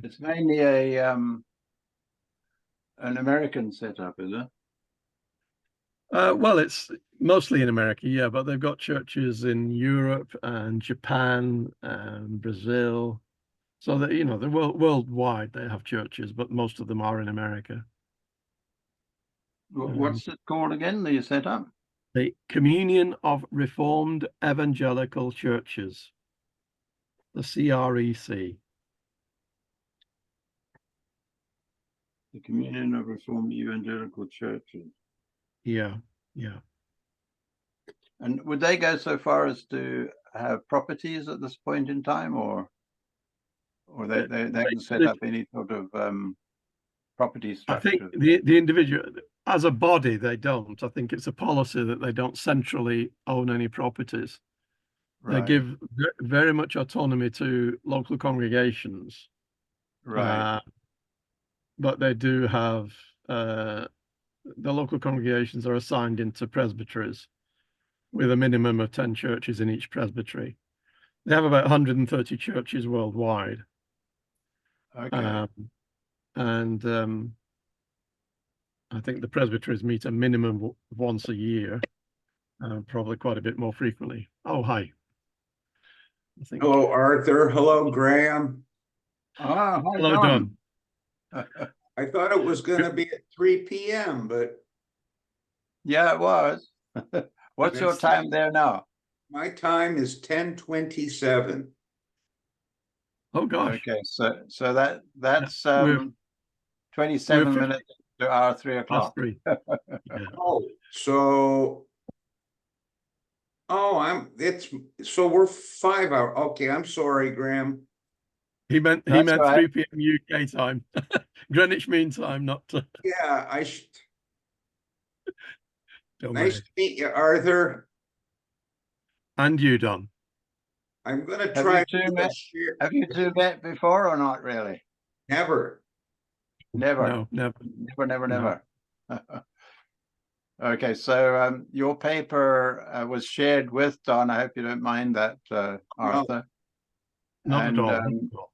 it's mainly a an American setup, is it? Well, it's mostly in America, yeah, but they've got churches in Europe and Japan and Brazil. So that, you know, they're worldwide, they have churches, but most of them are in America. What's it called again, the setup? The Communion of Reformed Evangelical Churches, the CREC. The Communion of Reformed Evangelical Churches. Yeah, yeah. And would they go so far as to have properties at this point in time, or they can set up any sort of property structure? I think the individual, as a body, they don't. I think it's a policy that they don't centrally own any properties. Right. They give very much autonomy to local congregations. Right. But they do have, the local congregations are assigned into presbyteries with a minimum of 10 churches in each presbytery. They have about 130 churches worldwide. Okay. I think the presbyteries meet a minimum of once a year, probably quite a bit more frequently. Oh, hi. Hello, Arthur. Hello, Grahame. Hi, hello, Don. I thought it was going to be at 3 p.m., but... Yeah, it was. What's your time there now? My time is 10:27. Oh, gosh. Okay, so that's 27 minutes to our 3 o'clock. Yeah. Oh, so... Oh, so we're 5 hours. Okay, I'm sorry, Grahame. He meant 3 p.m. UK time. Greenwich Mean Time, not yeah, nice to meet you, Arthur. And you, Don. I'm gonna try to share. Have you two met before or not really? Never. No, never. Never. Okay, so your paper was shared with Don. I hope you don't mind that, Arthur. No, not at all.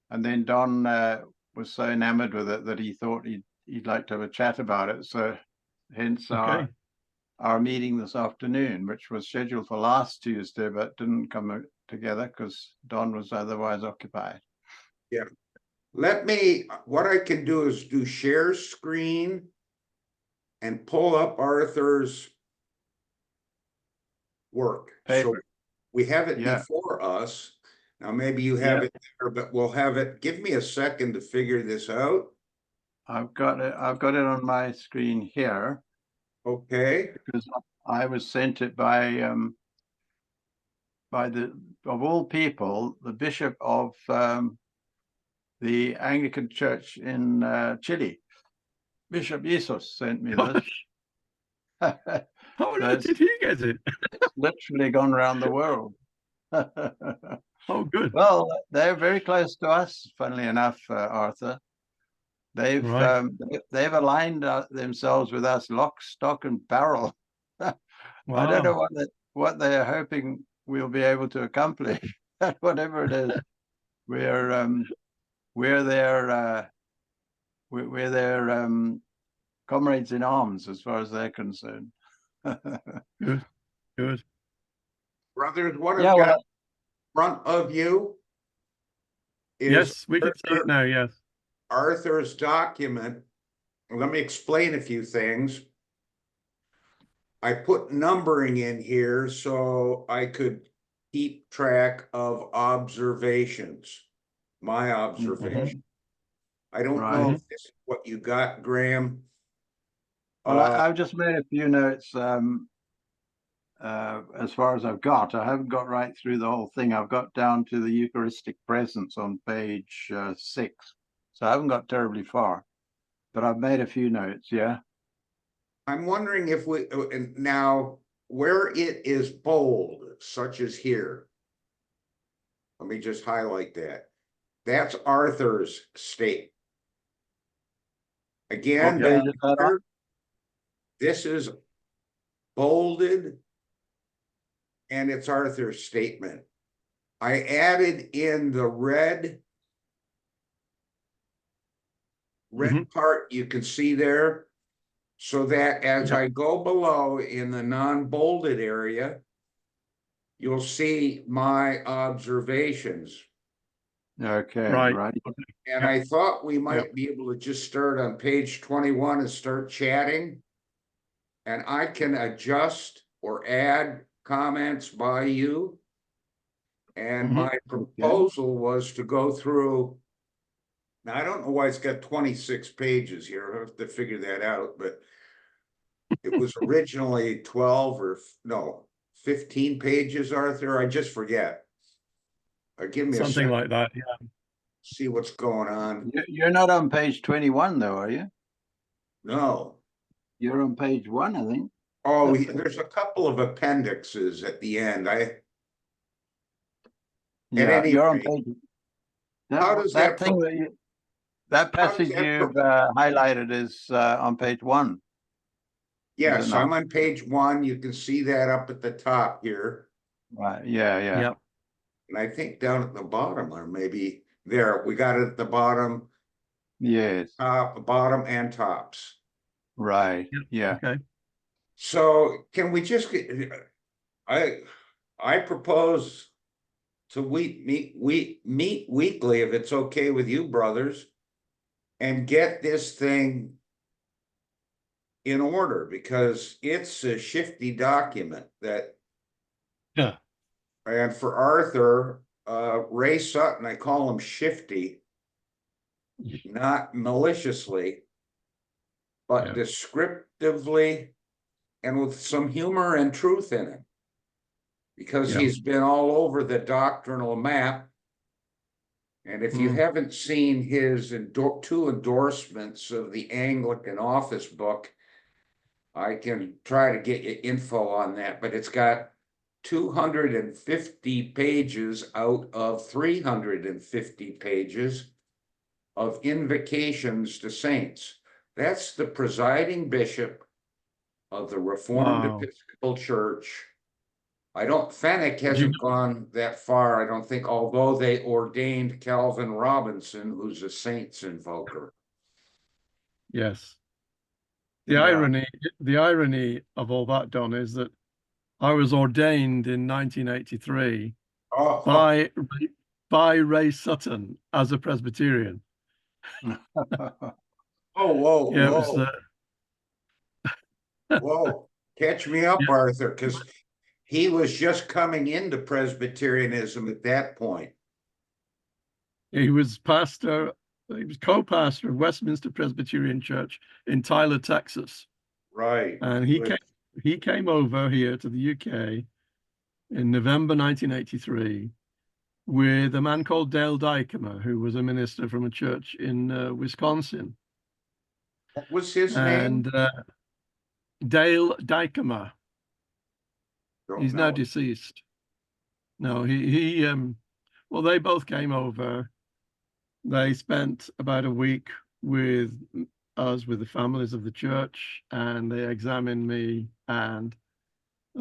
And then Don was so enamored with it that he thought he'd like to have a chat about it. So hence our meeting this afternoon, which was scheduled for last Tuesday, but didn't come together because Don was otherwise occupied. Yeah. What I can do is do share screen and pull up Arthur's work. Paper. So we have it before us. Now, maybe you have it there, but we'll have it. Give me a second to figure this out. I've got it on my screen here. Okay. Because I was sent it by of all people, the bishop of the Anglican Church in Chile, Bishop Jesus, sent me this. How on earth did he get it? It's literally gone around the world. Oh, good. Well, they're very close to us, funnily enough, Arthur. They've aligned themselves with us lock, stock, and barrel. Wow. I don't know what they are hoping we'll be able to accomplish. Whatever it is, we're their comrades in arms as far as they're concerned. Good. Brothers, what I've got in front of you is yes, we can see it now. Yes, Arthur's document. Let me explain a few things. I put numbering in here so I could keep track of observations, my observation. I don't know if this is what you got, Grahame. Well, I've just made a few notes as far as I've got. I haven't got right through the whole thing. I've got down to the Eucharistic presence on page 6. So I haven't got terribly far, but I've made a few notes, yeah. I'm wondering if now where it is bold, such as here. Let me just highlight that. That's Arthur's statement. Again, this is bolded, and it's Arthur's statement. I added in the red part you can see there, so that as I go below in the non-bolded area, you'll see my observations. Okay, Right. right. And I thought we might be able to just start on page 21 and start chatting. And I can adjust or add comments by you. And my proposal was to go through. Now, I don't know why it's got 26 pages here. I have to figure that out, but it was originally 12 or no, 15 pages, Arthur. I just forget. Give me Something a second. like that, yeah. See what's going on. You're not on page 21 though, are you? No. You're on page 1, I think. Oh, there's a couple of appendixes at the end. Yeah, you're on page. How does that thing that passage you've highlighted is on page 1? Yes, I'm on page 1. You can see that up at the top here. Right. Yeah. And I think down at the bottom, or maybe there, we got it at the bottom. Yes. Top, bottom, and tops. Right. Yeah. Okay. So can we just get? I propose to meet weekly, if it's okay with you, brothers, and get this thing in order, because it's a shifty document that. Yeah. And for Arthur, Ray Sutton, I call him shifty, not maliciously, but descriptively and with some humor and truth in it. Because he's been all over the doctrinal map. And if you haven't seen his 2 endorsements of the Anglican office book, I can try to get you info on that, but it's got 250 pages out of 350 pages of invocations to saints. That's the presiding bishop of the Reformed Episcopal Church. Fenwick hasn't gone that far, I don't think, although they ordained Calvin Robinson, who's a saints invoker. Yes. The irony of all that, Don, is that I was ordained in 1983 by Ray Sutton as a Presbyterian. Whoa. Yeah, it was, whoa, catch me up, Arthur, because he was just coming into Presbyterianism at that point. He was co-pastor of Westminster Presbyterian Church in Tyler, Texas. Right. And he came over here to the UK in November 1983 with a man called Dale Dykema, who was a minister from a church in Wisconsin. What was his name? And Dale Dykema. He's now deceased. No, well, they both came over. They spent about a week with us, with the families of the church, and they examined me. And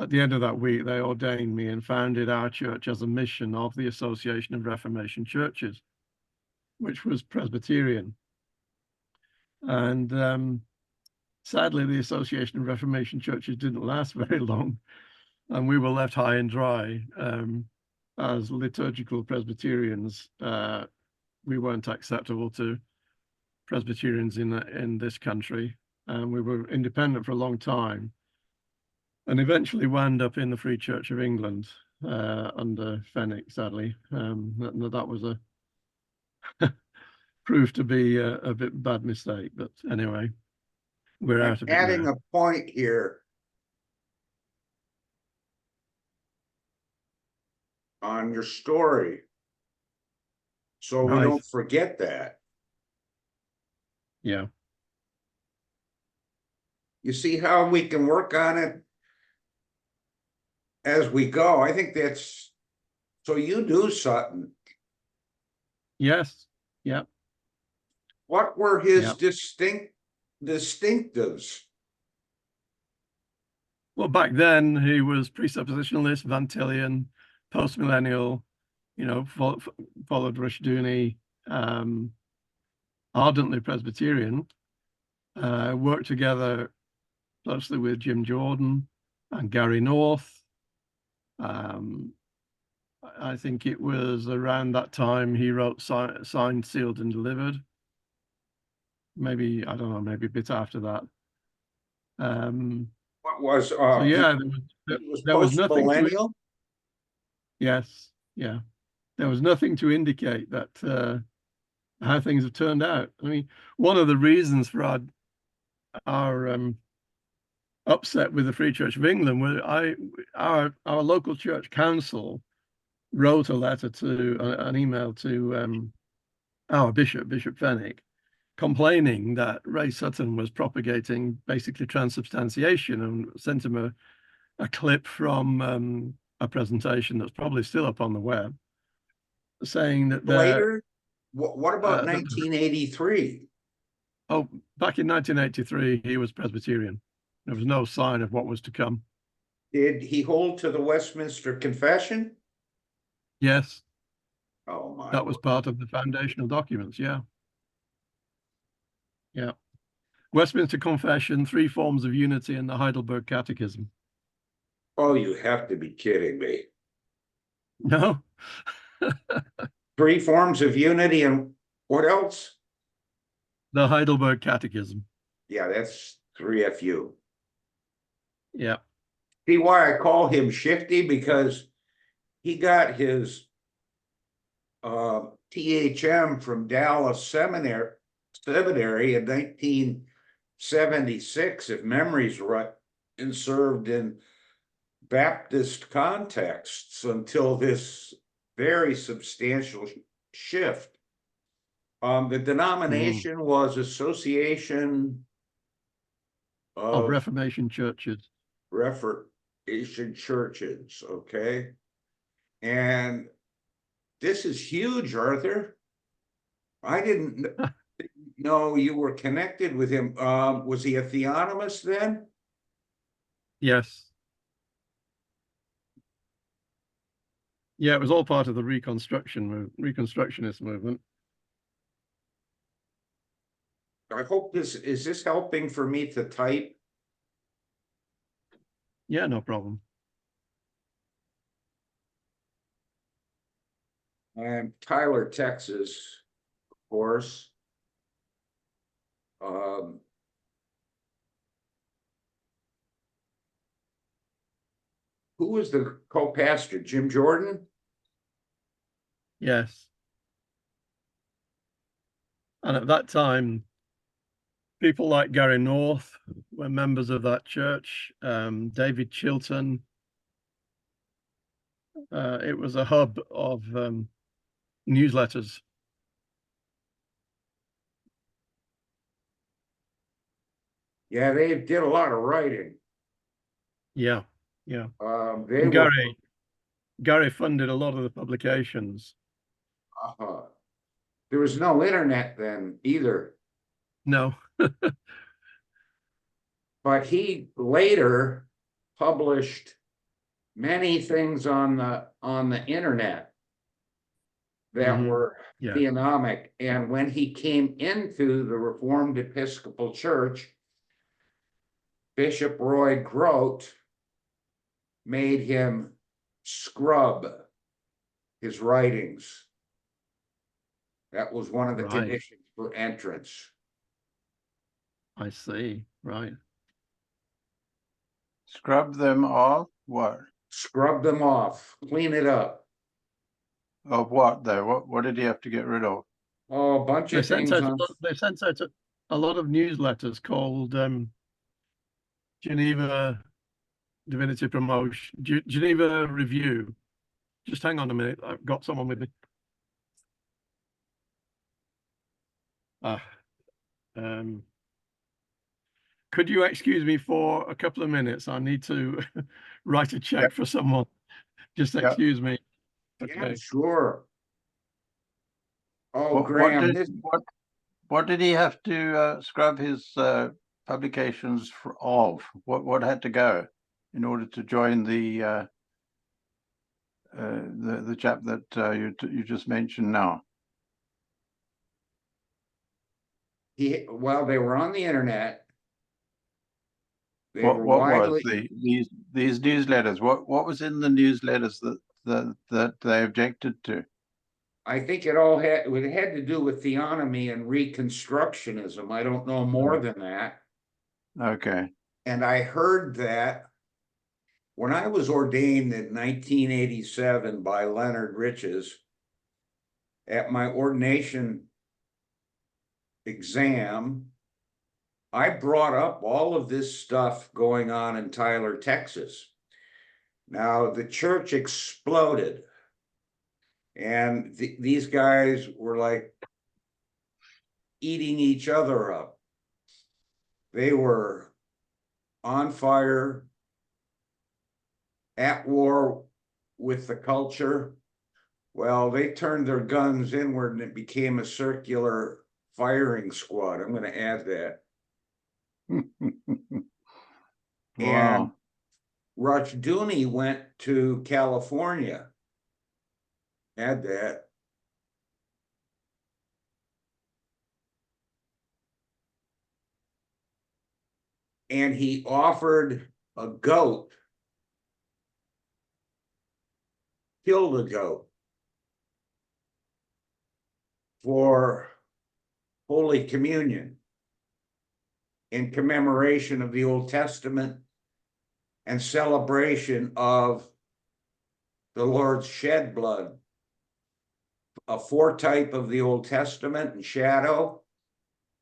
at the end of that week, they ordained me and founded our church as a mission of the Association of Reformation Churches, which was Presbyterian. And sadly, the Association of Reformation Churches didn't last very long, and we were left high and dry. As liturgical Presbyterians, we weren't acceptable to Presbyterians in this country, and we were independent for a long time, and eventually wound up in the Free Church of England under Fenwick, sadly. That was proved to be a bit bad mistake, but anyway, we're out of it now. Adding a point here on your story, so we don't forget that. Yeah. You see how we can work on it as we go. I think that's, so you knew Sutton. Yes. Yeah. What were his distinctives? Well, back then he was presuppositionalist, Van Tillian, postmillennial, followed Rushdoony, ardently Presbyterian, worked together closely with Jim Jordan and Gary North. I think it was around that time he wrote Signed, Sealed, and Delivered. Maybe, I don't know, maybe a bit after that. What was, So yeah, there was nothing to, post-millennial? yes, yeah. There was nothing to indicate that how things have turned out. I mean, one of the reasons for our upset with the Free Church of England was our local church council wrote a letter to an email to our Bishop Fenwick, complaining that Ray Sutton was propagating basically transubstantiation, and sent him a clip from a presentation that's probably still up on the web, saying that Later? What about 1983? Oh, back in 1983, he was Presbyterian. There was no sign of what was to come. Did he hold to the Westminster Confession? Yes. Oh my. That was part of the foundational documents. Yeah. Yeah. Westminster Confession, 3 Forms of Unity, and the Heidelberg Catechism. Oh, you have to be kidding me. No. 3 Forms of Unity, and what else? The Heidelberg Catechism. Yeah, that's 3FU. Yeah. See why I call him shifty? Because he got his THM from Dallas Seminary in 1976, if memory's right, and served in Baptist contexts until this very substantial shift. The denomination was Association of Reformation Churches. Reformation Churches, okay? And this is huge, Arthur. I didn't know you were connected with him. Was he a theonomist then? Yes. Yeah, it was all part of the Reconstructionist movement. I hope is this helping for me to type? Yeah, no problem. I'm Tyler, Texas, of course. Who was the co-pastor? Jim Jordan? Yes. And at that time, people like Gary North were members of that church, David Chilton. It was a hub of newsletters. Yeah, they did a lot of writing. Yeah, yeah. And Gary funded a lot of the publications. There was no internet then either. No. But he later published many things on the internet that were theonomic. And when he came into the Reformed Episcopal Church, Bishop Roy Grote made him scrub his writings. That was one of the conditions for entrance. I see. Right. Scrub them off? What? Scrub them off, clean it up. Of what though? What did he have to get rid of? Oh, a bunch of things. They sent out a lot of newsletters called Geneva Divinity Promotion, Geneva Review. Just hang on a minute. I've got someone with me. Could you excuse me for a couple of minutes? I need to write a check for someone. Just excuse me. Okay. Yeah, sure. Oh, what did he have to scrub his publications of? What had to go in order to join the the chap that you just mentioned now? Well, they were on the internet. They What were was widely, these newsletters? What was in the newsletters that they objected to? I think it had to do with theonomy and reconstructionism. I don't know more than that. Okay. And I heard that when I was ordained in 1987 by Leonard Riches, at my ordination exam, I brought up all of this stuff going on in Tyler, Texas. Now, the church exploded, and these guys were like eating each other up. They were on fire, at war with the culture. Well, they turned their guns inward and it became a circular firing squad. I'm going to add that. Wow. And Rushdoony went to California. Add that. And he offered a goat, killed a goat for Holy Communion in commemoration of the Old Testament and celebration of the Lord's shed blood, a foretype of the Old Testament and shadow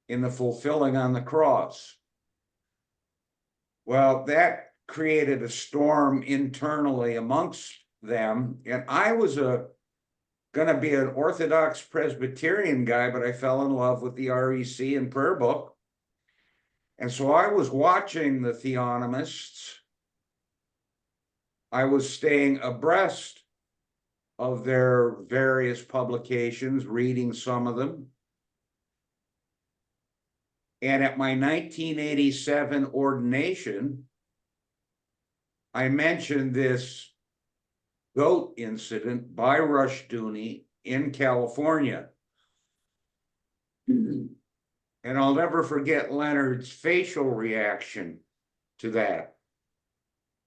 in the fulfilling on the cross. Well, that created a storm internally amongst them, and I was going to be an Orthodox Presbyterian guy, but I fell in love with the REC and prayer book. And so I was watching the theonomists. I was staying abreast of their various publications, reading some of them. And at my 1987 ordination, I mentioned this goat incident by Rushdoony in California. And I'll never forget Leonard's facial reaction to that.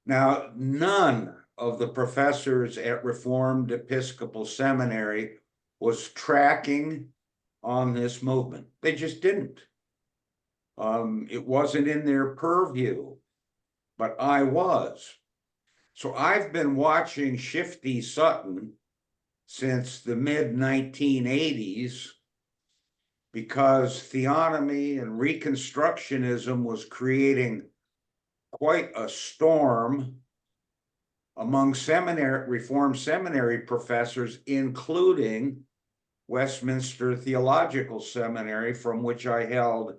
Now, none of the professors at Reformed Episcopal Seminary was tracking on this movement. They just didn't. It wasn't in their purview, but I was. So I've been watching Shifty Sutton since the mid-1980s because theonomy and reconstructionism was creating quite a storm among Reformed seminary professors, including Westminster Theological Seminary, from which I held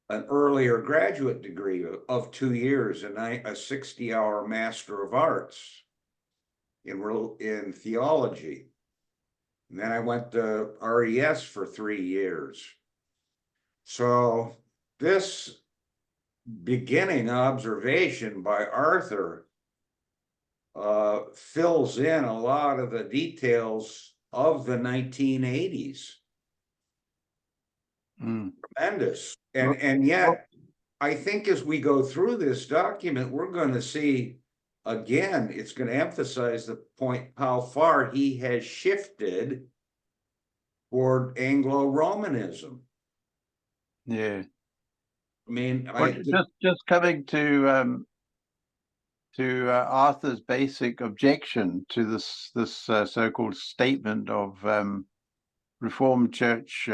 an earlier graduate degree of 2 years and a 60-hour Master of Arts in theology. And then I went to RES for 3 years. So this beginning observation by Arthur fills in a lot of the details of the 1980s. Tremendous. And yet, I think as we go through this document, we're going to see, again, it's going to emphasize the point how far he has shifted toward Anglo-Romanism. Yeah. I mean, just coming to Arthur's basic objection to this so-called statement of Reformed Church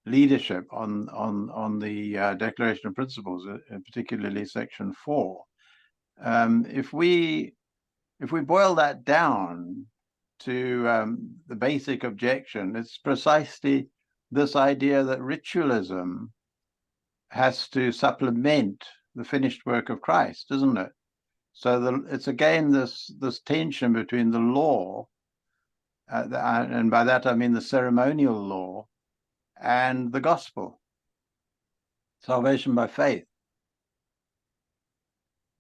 leadership on the Declaration of Principles, particularly section 4. If we boil that down to the basic objection, it's precisely this idea that ritualism has to supplement the finished work of Christ, isn't it? So it's again this tension between the law, and by that I mean the ceremonial law, and the gospel, salvation by faith.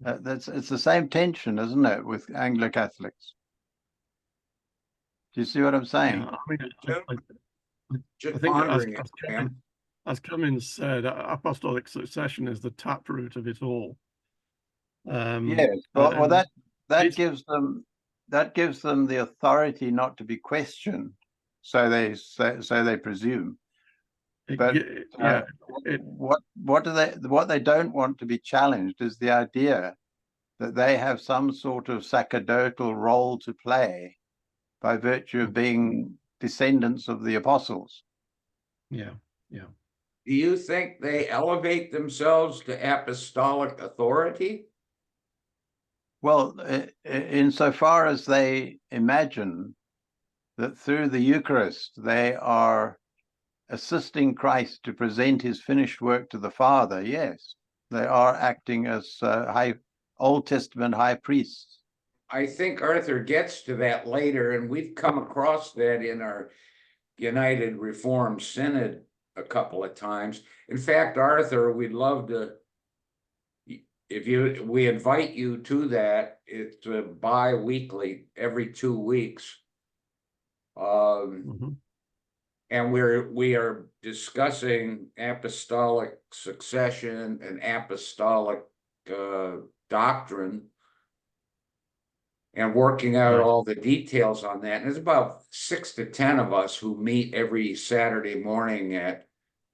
It's the same tension, isn't it, with Anglo-Catholics? Do you see what I'm saying? Yeah, I mean, I Just think pondering it, Graham. as Cummins said, apostolic succession is the taproot of it all. Yes, well, that gives them the authority not to be questioned, so they presume. But yeah, what they don't want to be challenged is the idea that they have some sort of sacerdotal role to play by virtue of being descendants of the apostles. Yeah. Do you think they elevate themselves to apostolic authority? Well, insofar as they imagine that through the Eucharist they are assisting Christ to present his finished work to the Father, yes, they are acting as Old Testament high priests. I think Arthur gets to that later, and we've come across that in our United Reformed Synod a couple of times. In fact, Arthur, we'd love to, we invite you to that. It's bi-weekly, every 2 weeks. And we are discussing apostolic succession and apostolic doctrine, and working out all the details on that. And there's about 6 to 10 of us who meet every Saturday morning at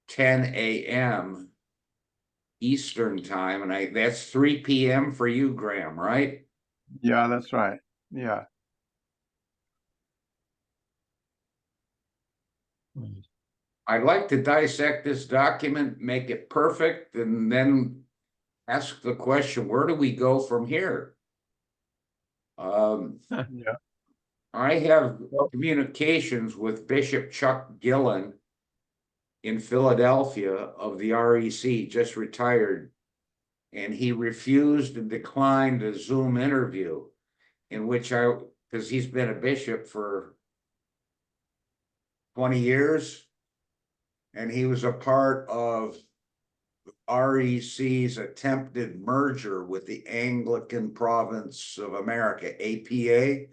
10 a.m. Eastern time. And that's 3 p.m. for you, Graham, right? Yeah, that's right. Yeah. I'd like to dissect this document, make it perfect, and then ask the question, where do we go from here? Yeah. I have communications with Bishop Chuck Gillen in Philadelphia of the REC, just retired, and he refused and declined a Zoom interview in which because he's been a bishop for 20 years, and he was a part of REC's attempted merger with the Anglican Province of America, APA,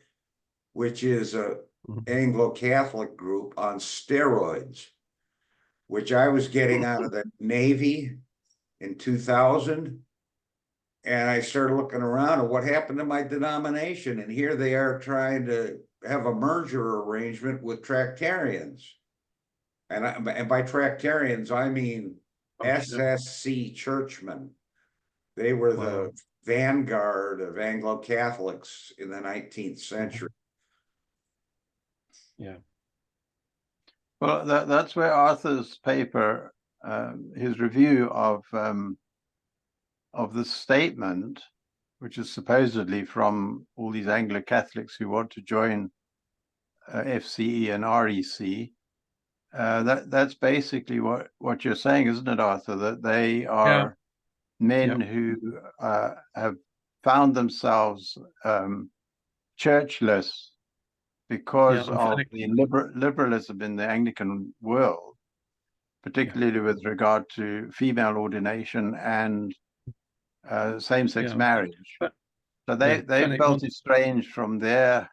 which is a Anglo-Catholic group on steroids, which I was getting out of the Navy in 2000. And I started looking around at what happened to my denomination. And here they are trying to have a merger arrangement with Tractarians. And by Tractarians, I mean FCE-Churchmen. They were the vanguard of Anglo-Catholics in the 19th century. Yeah. Well, that's where Arthur's paper, his review of the statement, which is supposedly from all these Anglo-Catholics who want to join FCE and REC, that's basically what you're saying, isn't it, Arthur? That they are men who have found themselves churchless because of the liberalism in the Anglican world, particularly with regard to female ordination and same-sex marriage. So they felt estranged from their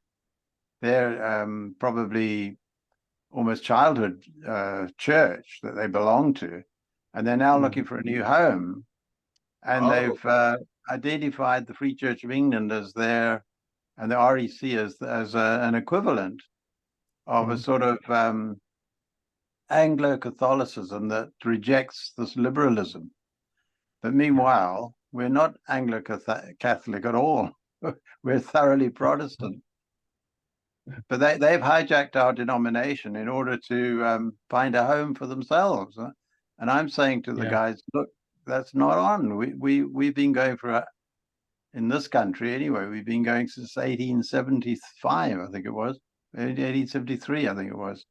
probably almost childhood church that they belong to, and they're now looking for a new home, and they've identified the Free Church of England as their, and the REC as an equivalent of a sort of Anglo-Catholicism that rejects this liberalism. But meanwhile, we're not Anglo-Catholic at all. We're thoroughly Protestant. But they've hijacked our denomination in order to find a home for themselves. And I'm saying to the guys, look, that's not on. We've been going in this country anyway, we've been going since 1875, I think it was, 1873, I think it was.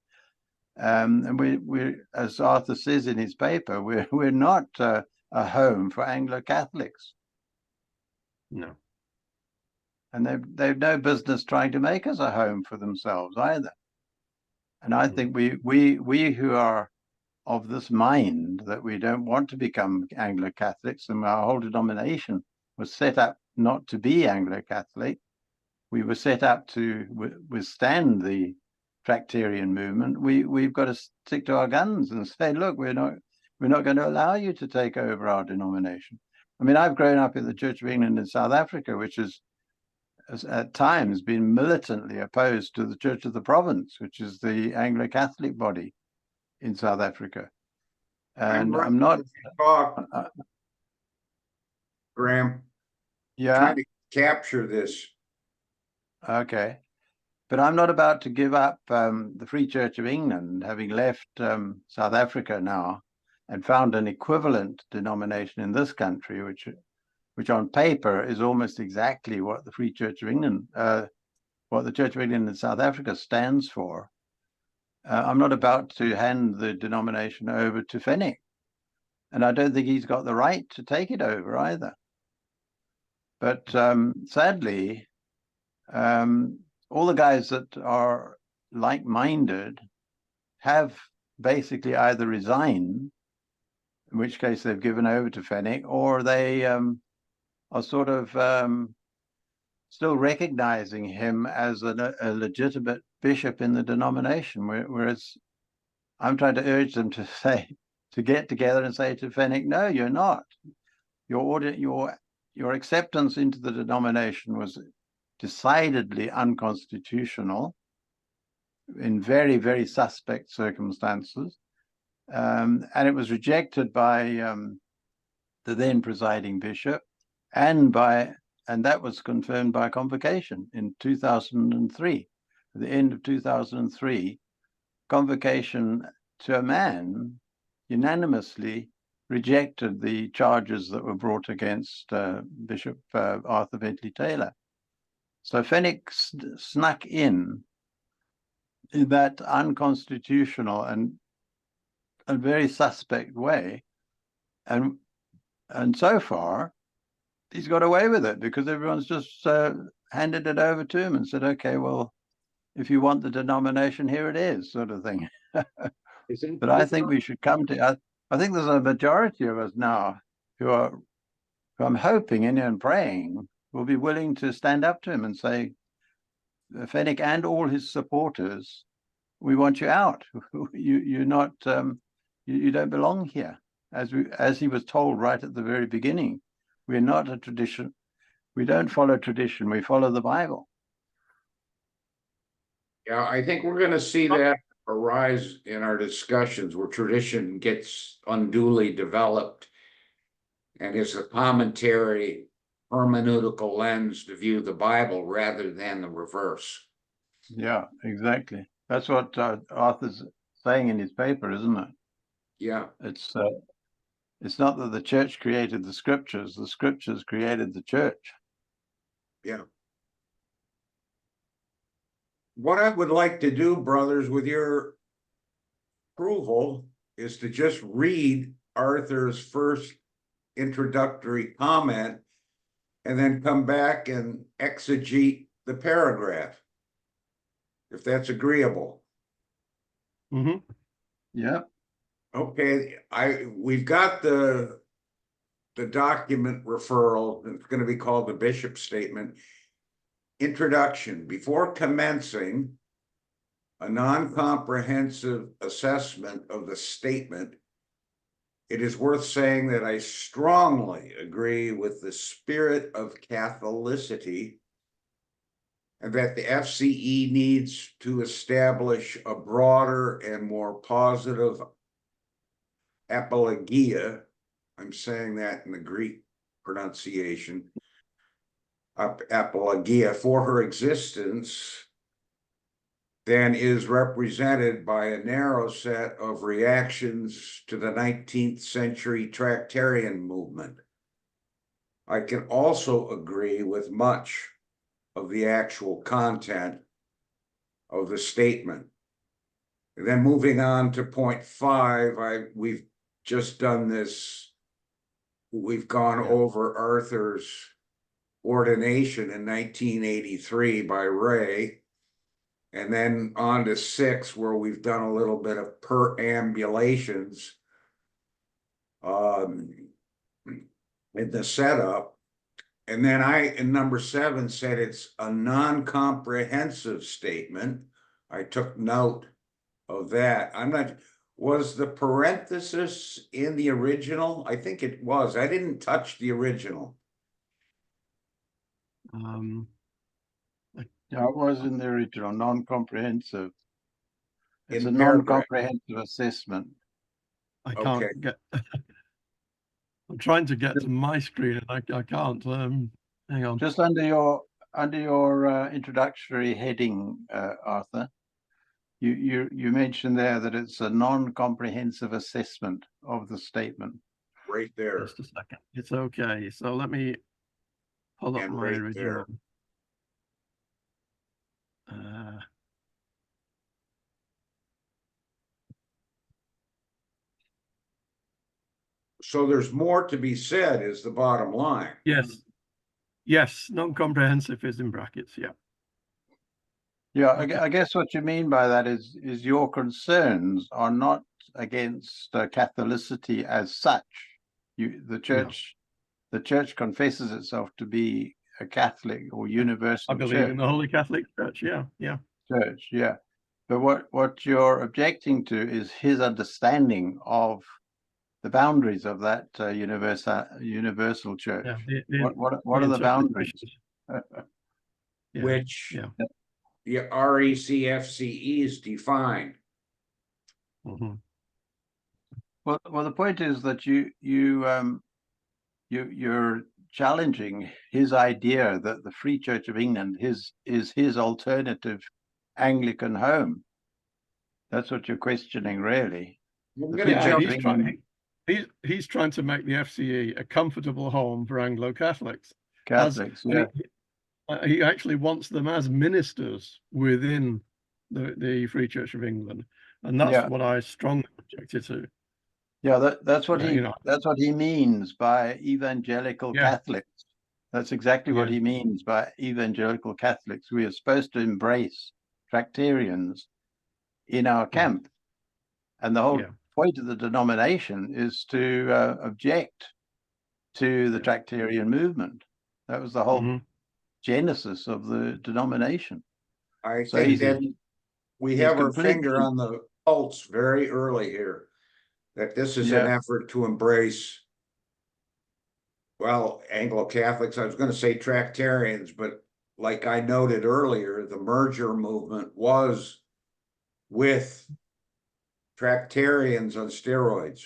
And we, as Arthur says in his paper, we're not a home for Anglo-Catholics. No. And they've no business trying to make us a home for themselves either. And I think we who are of this mind that we don't want to become Anglo-Catholics, and our whole denomination was set up not to be Anglo-Catholic. We were set up to withstand the Tractarian movement. We've got to stick to our guns and say, look, we're not going to allow you to take over our denomination. I mean, I've grown up in the Church of England in South Africa, which has at times been militantly opposed to the Church of the Province, which is the Anglo-Catholic body in South Africa. And I'm not Grahame. Yeah. Trying to capture this. Okay. But I'm not about to give up the Free Church of England, having left South Africa now and found an equivalent denomination in this country, which on paper is almost exactly what the Free Church of England, what the Church of England in South Africa stands for. I'm not about to hand the denomination over to Fenwick. And I don't think he's got the right to take it over either. But sadly, all the guys that are like-minded have basically either resigned, in which case they've given over to Fenwick, or they are sort of still recognizing him as a legitimate bishop in the denomination, whereas I'm trying to urge them to get together and say to Fenwick, no, you're not. Your acceptance into the denomination was decidedly unconstitutional in very, very suspect circumstances. And it was rejected by the then presiding bishop and that was confirmed by convocation in 2003. At the end of 2003, convocation to a man unanimously rejected the charges that were brought against Bishop Arthur Bentley Taylor. So Fenwick snuck in that unconstitutional and very suspect way, and so far he's got away with it because everyone's just handed it over to him and said, okay, well, if you want the denomination, here it is, sort of thing. But I think we should come to, I think there's a majority of us now who I'm hoping and praying will be willing to stand up to him and say, Fenwick and all his supporters, we want you out. You're not, you don't belong here. As he was told right at the very beginning, we're not a tradition. We don't follow tradition. We follow the Bible. Yeah, I think we're going to see that arise in our discussions where tradition gets unduly developed and is a commentary, hermeneutical lens to view the Bible rather than the reverse. Yeah, exactly. That's what Arthur's saying in his paper, isn't it? Yeah. It's not that the church created the scriptures created the church. Yeah. What I would like to do, brothers, with your approval, is to just read Arthur's first introductory comment and then come back and exegete the paragraph, if that's agreeable. Mm-hmm. Yeah. Okay, we've got the document referral. It's going to be called the Bishop Statement. Introduction. Before commencing a non-comprehensive assessment of the statement, it is worth saying that I strongly agree with the spirit of Catholicity and that the FCE needs to establish a broader and more positive apologia. I'm saying that in the Greek pronunciation. Apologia for her existence then is represented by a narrow set of reactions to the 19th century Tractarian movement. I can also agree with much of the actual content of the statement. And then moving on to point 5, we've just done this. We've gone over Arthur's ordination in 1983 by Ray, and then on to 6, where we've done a little bit of perambulations in the setup. And then in number 7 said it's a non-comprehensive statement. I took note of that. Was the parenthesis in the original? I think it was. I didn't touch the original. Yeah, it was in the original, non-comprehensive. It's In a paragraph. non-comprehensive assessment. I Okay. can't get. I'm trying to get to my screen and I can't. Hang on. Just under your introductory heading, Arthur, you mentioned there that it's a non-comprehensive assessment of the statement. Right there. Just a second. It's okay. So let me pull up And my right original. So there's more to be said is the bottom line. Yes. Yes, non-comprehensive is in brackets, yeah. Yeah, Okay. I guess what you mean by that is your concerns are not against Catholicity as such. The church confesses itself to be a Catholic or universal I believe church. in the Holy Catholic Church, yeah. Church, yeah. But what you're objecting to is his understanding of the boundaries of that universal church. Yeah, what are the boundaries? Which the REC-FCE is defined. Mm-hmm. Well, the point is that you're challenging his idea that the Free Church of England is his alternative Anglican home. That's what you're questioning, really. He's trying to make the FCE a comfortable home for Anglo-Catholics. Catholics, yeah. He actually wants them as ministers within the Free Church of England, and that's what I strongly objected to. Yeah, that's what he means by evangelical Catholics. That's exactly what he means by evangelical Catholics. We are supposed to embrace Tractarians in our camp, and the whole point of the denomination is to object to the Tractarian movement. That was the whole genesis of the denomination. I think that we have our finger on the pulse very early here, that this is an effort to embrace, well, Anglo-Catholics. I was going to say Tractarians, but like I noted earlier, the merger movement was with Tractarians on steroids.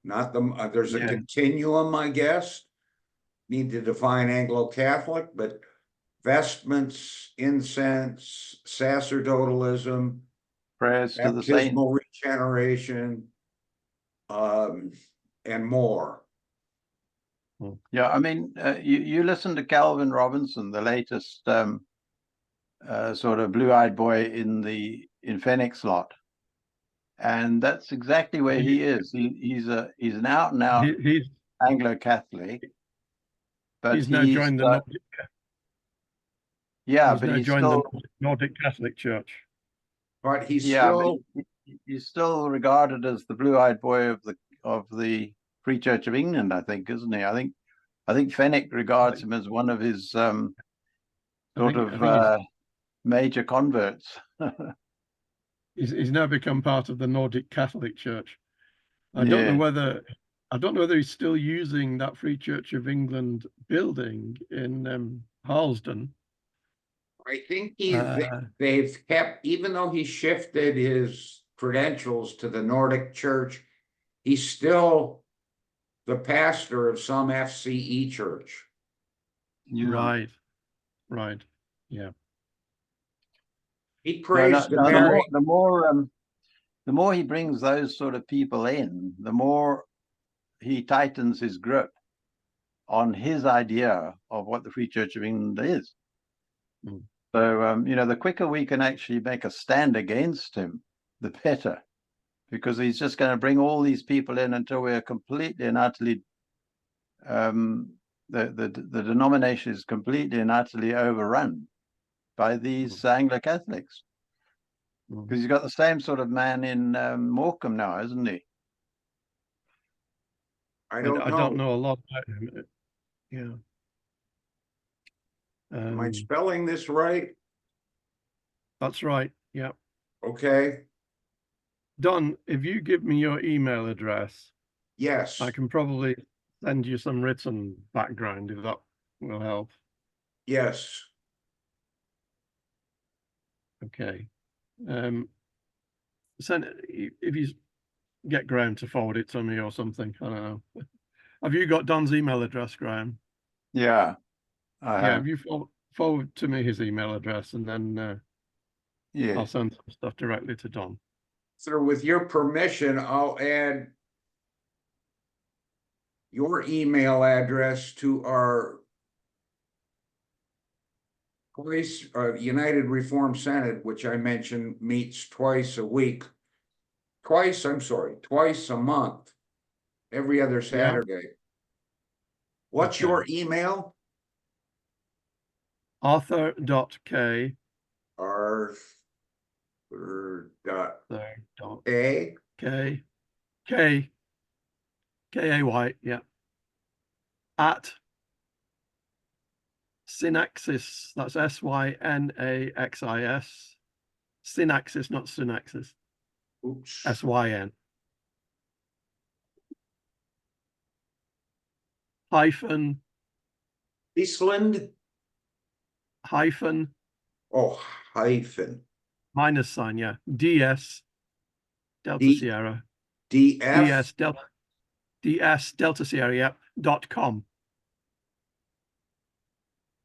Not the there's a continuum, I guess. Need to define Anglo-Catholic, but vestments, incense, sacerdotalism, prayers to the saints, baptismal regeneration, and more. Yeah, I mean, you listen to Calvin Robinson, the latest sort of blue-eyed boy in Fenwick's lot, and that's exactly where he is. He's an out-and-out Anglo-Catholic, but he's now joined the Nordic. Yeah, but he's joined still the Nordic Catholic Church. But he's still he's still regarded as the blue-eyed boy of the Free Church of England, I think, isn't he? I think Fenwick regards him as one of his major converts. He's now become part of the Nordic Catholic Church. I don't know whether he's still using that Free Church of England building in Harlesden. I think they've kept, even though he shifted his credentials to the Nordic Church, he's still the pastor of some FCE church. Right. Yeah. He prays to Mary. The more he brings those sort of people in, the more he tightens his grip on his idea of what the Free Church of England is. So, the quicker we can actually make a stand against him, the better, because he's just going to bring all these people in until we're completely and utterly, the denomination is completely and utterly overrun by these Anglo-Catholics. Because you've got the same sort of man in Morecambe now, isn't he? I don't know a lot about him. Yeah. Am I spelling this right? That's right. Yeah. Okay. Don, if you give me your email address, Yes. I can probably send you some written background if that will help. Yes. Okay. Send if you get Grahame to forward it to me or something. I don't know. Have you got Don's email address, Grahame? Yeah, I Yeah, have. if you forward to me his email address, and then I'll Yes. send some stuff directly to Don. So with your permission, I'll add your email address to our United Reform Synod, which I mentioned meets twice a month, every other Saturday. What's your email? Arthur.Kaye. Arthur.A. K-A-Y, yeah. At Synaxis, that's S-Y-N-A-X-I-S. Synaxis, not Synaxis. Oops. S-Y-N. Hyphen. Eastland. Hyphen. Oh, hyphen. Minus sign, yeah. DS. Delta Sierra. DF. DS Delta Sierra, yeah. .com.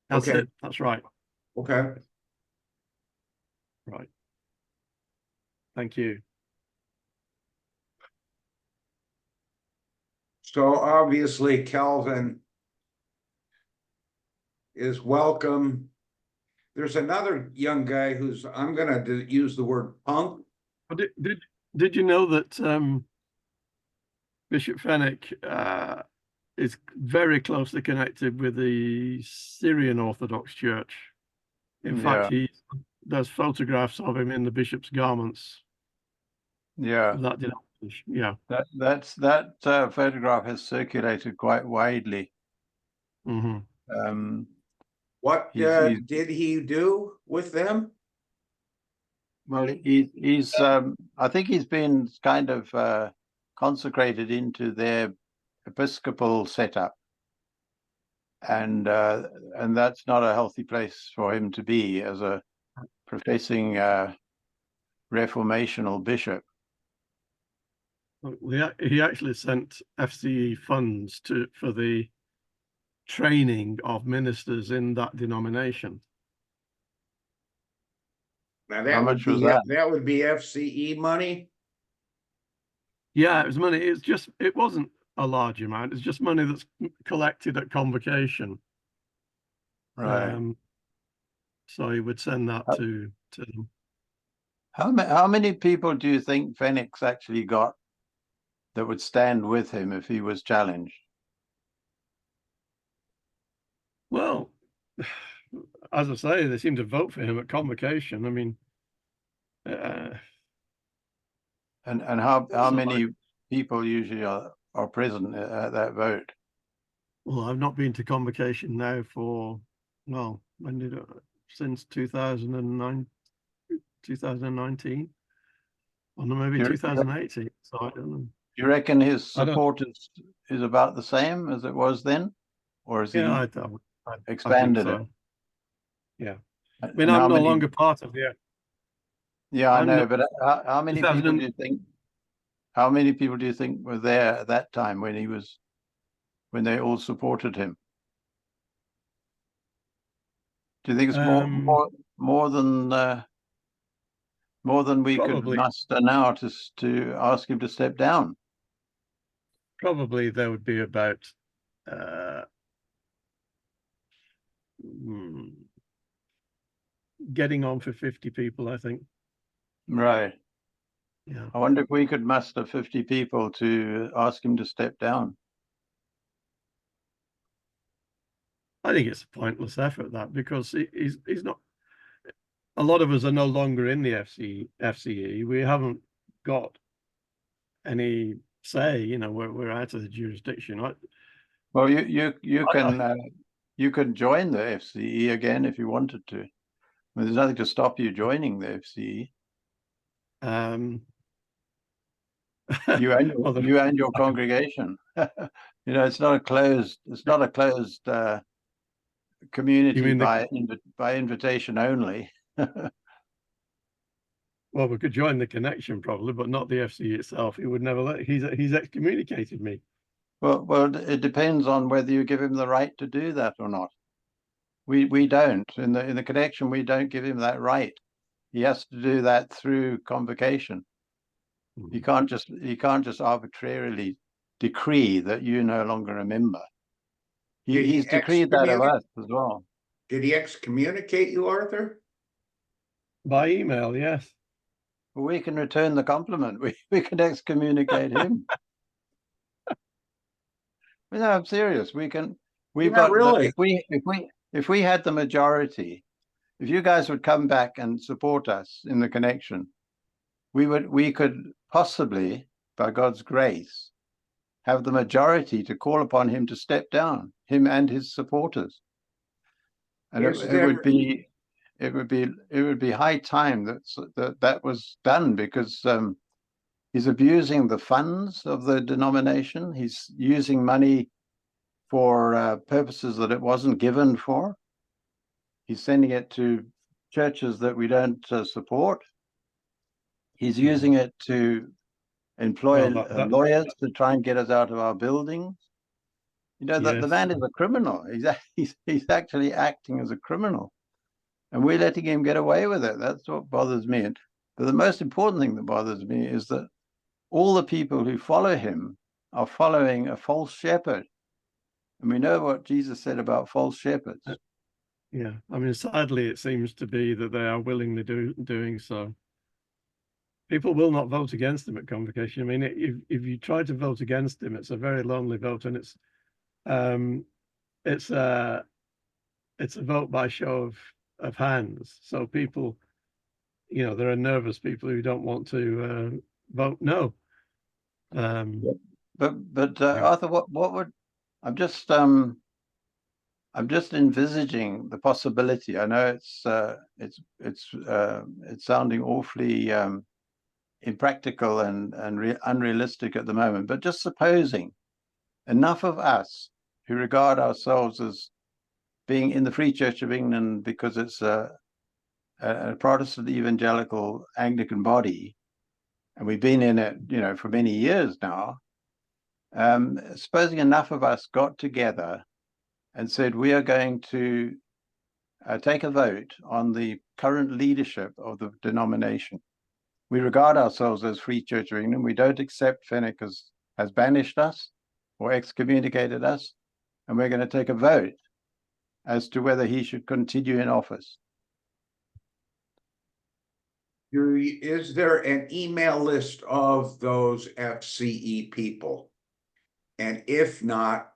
That's Okay. it. That's right. Okay. Right. Thank you. So obviously Calvin is welcome. There's another young guy who's, I'm going to use the word punk. Did you know that Bishop Fenwick is very closely connected with the Syrian Orthodox Church? In fact, there's photographs of him in the bishop's garments. Yeah. That denomination. Yeah. That photograph has circulated quite widely. Mm-hmm. What did he do with them? Well, he's I think he's been kind of consecrated into their Episcopal setup, and that's not a healthy place for him to be as a professing reformational bishop. He actually sent FCE funds for the training of ministers in that denomination. Now How much was that? That would be FCE money. Yeah, it was money. It wasn't a large amount. It's just money that's collected at convocation. Right. So he would send that to them. How many people do you think Fenwick's actually got that would stand with him if he was challenged? Well, as I say, they seem to vote for him at convocation. I mean, and how many people usually are present at that vote? Well, I've not been to convocation now for, well, when did it, since 2019, or maybe 2018. So I don't know. Do you reckon his support is about the same as it was then, or is he expanded it? Yeah, I mean, I'm no longer part of the. Yeah, I know, but how many people do you think? How many people do you think were there at that time when they all supported him? Do you think it's more than we could muster now to ask him to step down? Probably there would be about getting on for 50 people, I think. Right. Yeah. I wonder if we could muster 50 people to ask him to step down. I think it's a pointless effort, that, because he's not. A lot of us are no longer in the FCE. We haven't got any say. You know, we're out of the jurisdiction. Well, you can you could join the FCE again if you wanted to. I mean, there's nothing to stop you joining the FCE. You and you and your congregation. You know, it's not a closed community by invitation only. Well, we could join the connection probably, but not the FCE itself. He would never let. He's excommunicated me. Well, it depends on whether you give him the right to do that or not. We don't in the connection. We don't give him that right. He has to do that through convocation. He can't just arbitrarily decree that you no longer a member. He's decreed that of us as well. Did he excommunicate you, Arthur? By email, yes. Well, we can return the compliment. We can excommunicate him. No, I'm serious. We've got really. If we had the majority, if you guys would come back and support us in the connection, we could possibly, by God's grace, have the majority to call upon him to step down, him and his supporters. And it would be high time that was done, because he's abusing the funds of the denomination. He's using money for purposes that it wasn't given for. He's sending it to churches that we don't support. He's using it to employ lawyers to try and get us out of our buildings. You know, the man is a criminal. He's actually acting as a criminal, and we're letting him get away with it. That's what bothers me. But the most important thing that bothers me is that all the people who follow him are following a false shepherd. And we know what Jesus said about false shepherds. Yeah, I mean, sadly, it seems to be that they are willingly doing so. People will not vote against him at convocation. I mean, if you try to vote against him, it's a very lonely vote, and it's a vote by show of hands. So people, you know, there are nervous people who don't want to vote no. But Arthur, what would I'm just envisaging the possibility. I know it's sounding awfully impractical and unrealistic at the moment, but just supposing enough of us who regard ourselves as being in the Free Church of England because it's a Protestant evangelical Anglican body, and we've been in it, you know, for many years now. Supposing enough of us got together and said, we are going to take a vote on the current leadership of the denomination. We regard ourselves as Free Church of England. We don't accept Fenwick has banished us or excommunicated us, and we're going to take a vote as to whether he should continue in office. Is there an email list of those FCE people? And if not,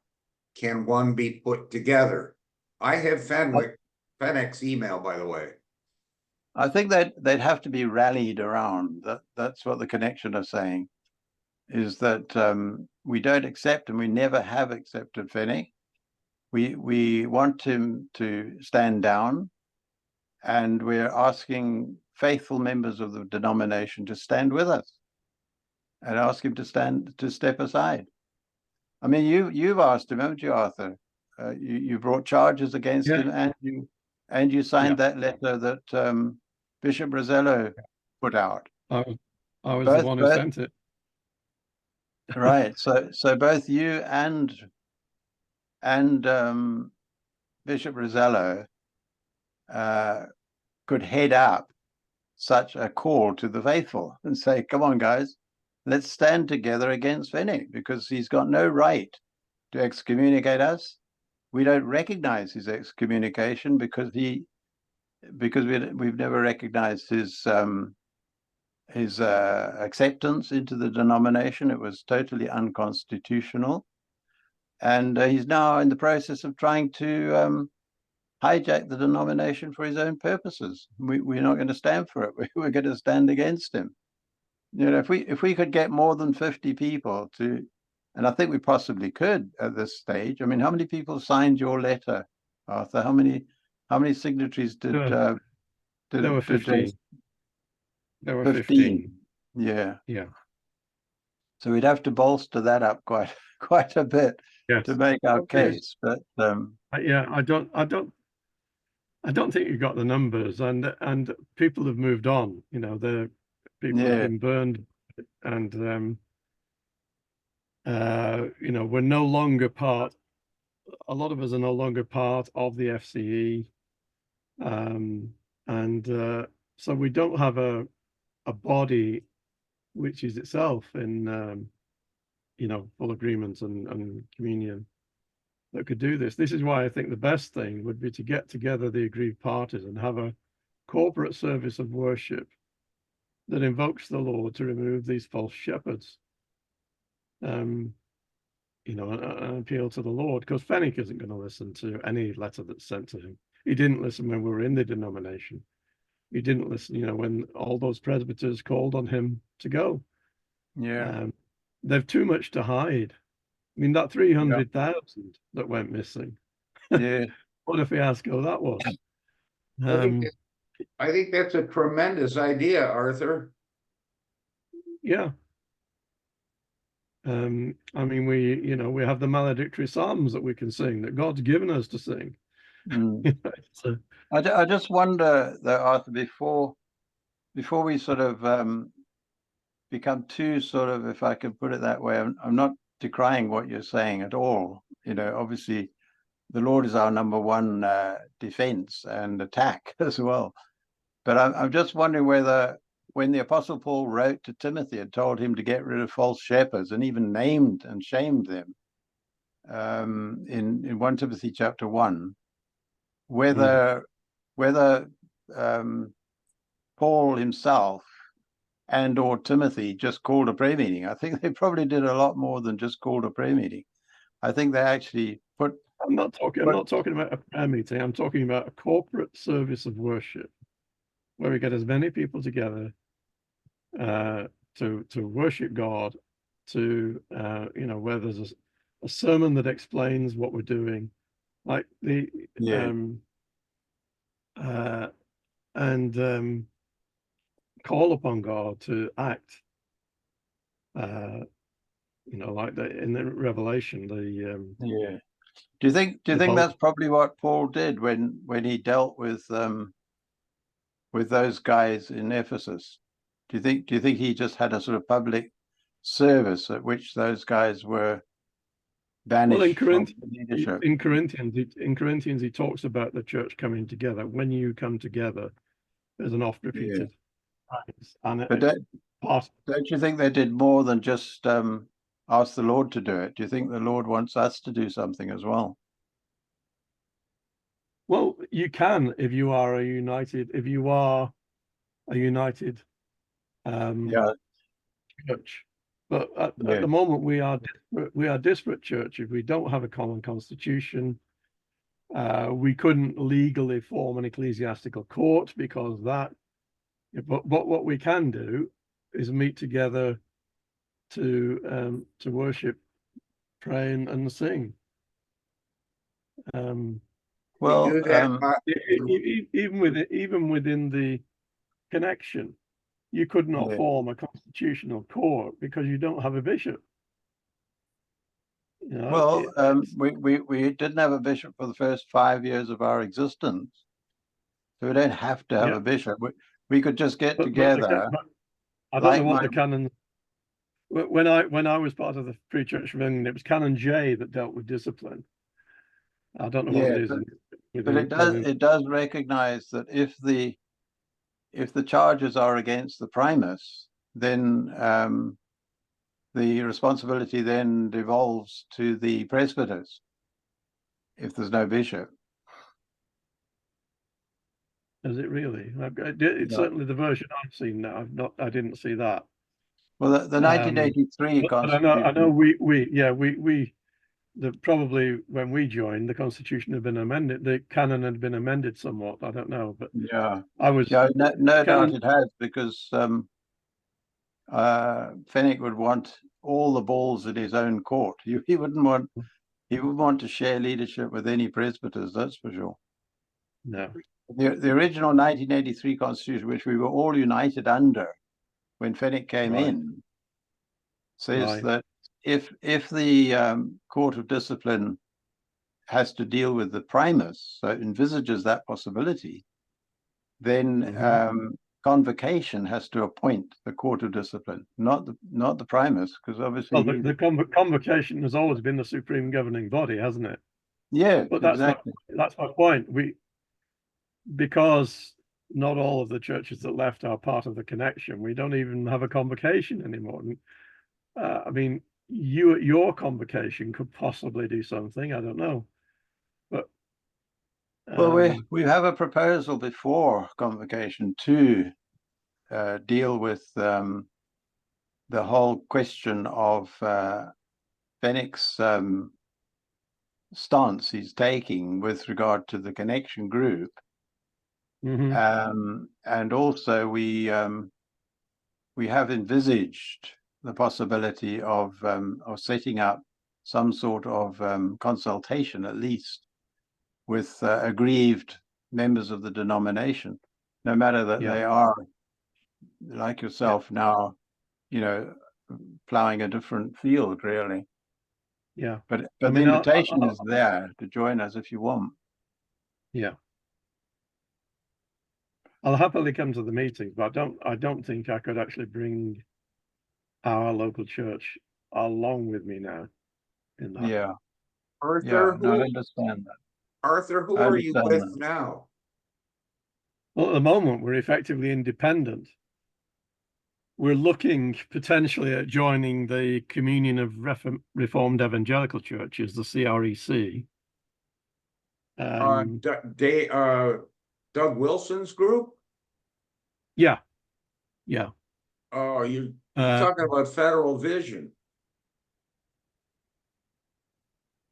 can one be put together? I have Fenwick's email, by the way. I think that they'd have to be rallied around. That's what the connection are saying, is that we don't accept, and we never have accepted Fenwick. We want him to stand down, and we're asking faithful members of the denomination to stand with us and ask him to step aside. I mean, you've asked him, haven't you, Arthur? You brought charges against him, and you signed that letter that Bishop Rosello put out. I was the one who sent it. Right. So both you and Bishop Rosello could head up such a call to the faithful and say, come on, guys, let's stand together against Fenwick, because he's got no right to excommunicate us. We don't recognize his excommunication because we've never recognized his acceptance into the denomination. It was totally unconstitutional. And he's now in the process of trying to hijack the denomination for his own purposes. We're not going to stand for it. We're going to stand against him. You know, if we could get more than 50 people to, and I think we possibly could at this stage. I mean, how many people signed your letter Arthur? How many signatories did There were 15. There were 15. Yeah. Yeah. So we'd have to bolster that up quite a bit to make our case. But yeah, I don't think you got the numbers, and people have moved on. You know, the people have been burned, and you know, we're no longer part. A lot of us are no longer part of the FCE, and so we don't have a body which is itself in you know, full agreement and communion that could do this. This is why I think the best thing would be to get together the aggrieved parties and have a corporate service of worship that invokes the Lord to remove these false shepherds. You know, and appeal to the Lord, because Fenwick isn't going to listen to any letter that's sent to him. He didn't listen when we were in the denomination. He didn't listen, you know, when all those presbyters called on him to go. yeah, they've too much to hide. I mean, that 300,000 that went missing. yeah. What a fiasco that was. I think that's a tremendous idea, Arthur. Yeah. I mean, we have the maledictory psalms that we can sing, that God's given us to sing. So, I just wonder, though, Arthur, before we sort of become too sort of, if I could put it that way, I'm not decrying what you're saying at all. You know, obviously, the Lord is our number one defense and attack as well. But I'm just wondering whether, when the Apostle Paul wrote to Timothy and told him to get rid of false shepherds, and even named and shamed them in 1 Timothy chapter 1, whether Paul himself and or Timothy just called a prayer meeting. I think they probably did a lot more than just called a prayer meeting. I think they actually put. I'm not talking about a prayer meeting. I'm talking about a corporate service of worship, where we get as many people together to worship God, to you know, where there's a sermon that explains what we're doing, like the and call upon God to act. You know, like in the Revelation, Do you think that's probably what Paul did when he dealt with those guys in Ephesus? Do you think he just had a sort of public service at which those guys were banished? Well, in Corinthians, he talks about the church coming together. When you come together, there's an oft repeated. But don't you think they did more than just ask the Lord to do it? Do you think the Lord wants us to do something as well? Well, you can if you are a united church. But at the moment, we are disparate churches. We don't have a common constitution. We couldn't legally form an ecclesiastical court because that. But what we can do is meet together to worship, pray, and sing. Well, even within the connection, you could not form a constitutional court because you don't have a bishop. You know, well, we didn't have a bishop for the first 5 years of our existence, so we don't have to have a bishop. We could just get together. I don't know what the canon. When I was part of the Free Church of England, it was Canon J that dealt with discipline. I don't know what it is. But it does recognize that if the charges are against the primus, then the responsibility then devolves to the presbyters if there's no bishop. Is it really? It's certainly the version I've seen now. I didn't see that. Well, the 1983 Constitution. I know probably when we joined, the Constitution had been amended. The canon had been amended somewhat. I don't know, but no doubt it has, because Fenwick would want all the balls in his own court. He wouldn't want he would want to share leadership with any presbyters, that's for sure. No. The original 1983 constitution, which we were all united under when Fenwick came in, says that if the Court of Discipline has to deal with the primus, so it envisages that possibility, then convocation has to appoint the Court of Discipline, not the primus, because obviously the convocation has always been the supreme governing body, hasn't it? Yeah, but that's exactly. that's my point. Because not all of the churches that left are part of the connection, we don't even have a convocation anymore. I mean, your convocation could possibly do something. I don't know, but well, we have a proposal before convocation to deal with the whole question of Fenwick's stance he's taking with regard to the connection group. And also we have envisaged the possibility of setting up some sort of consultation, at least, with aggrieved members of the denomination, no matter that they are, like yourself now, plowing a different field, really. Yeah. But the invitation is there to join us if you want. Yeah. I'll happily come to the meetings, but I don't think I could actually bring our local church along with me now in that. Yeah. Arthur, I understand that. Arthur, who are you with now? Well, at the moment, we're effectively independent. We're looking potentially at joining the Communion of Reformed Evangelical Churches, the CREC. Doug Wilson's group? Yeah. Oh, you're talking about Federal Vision.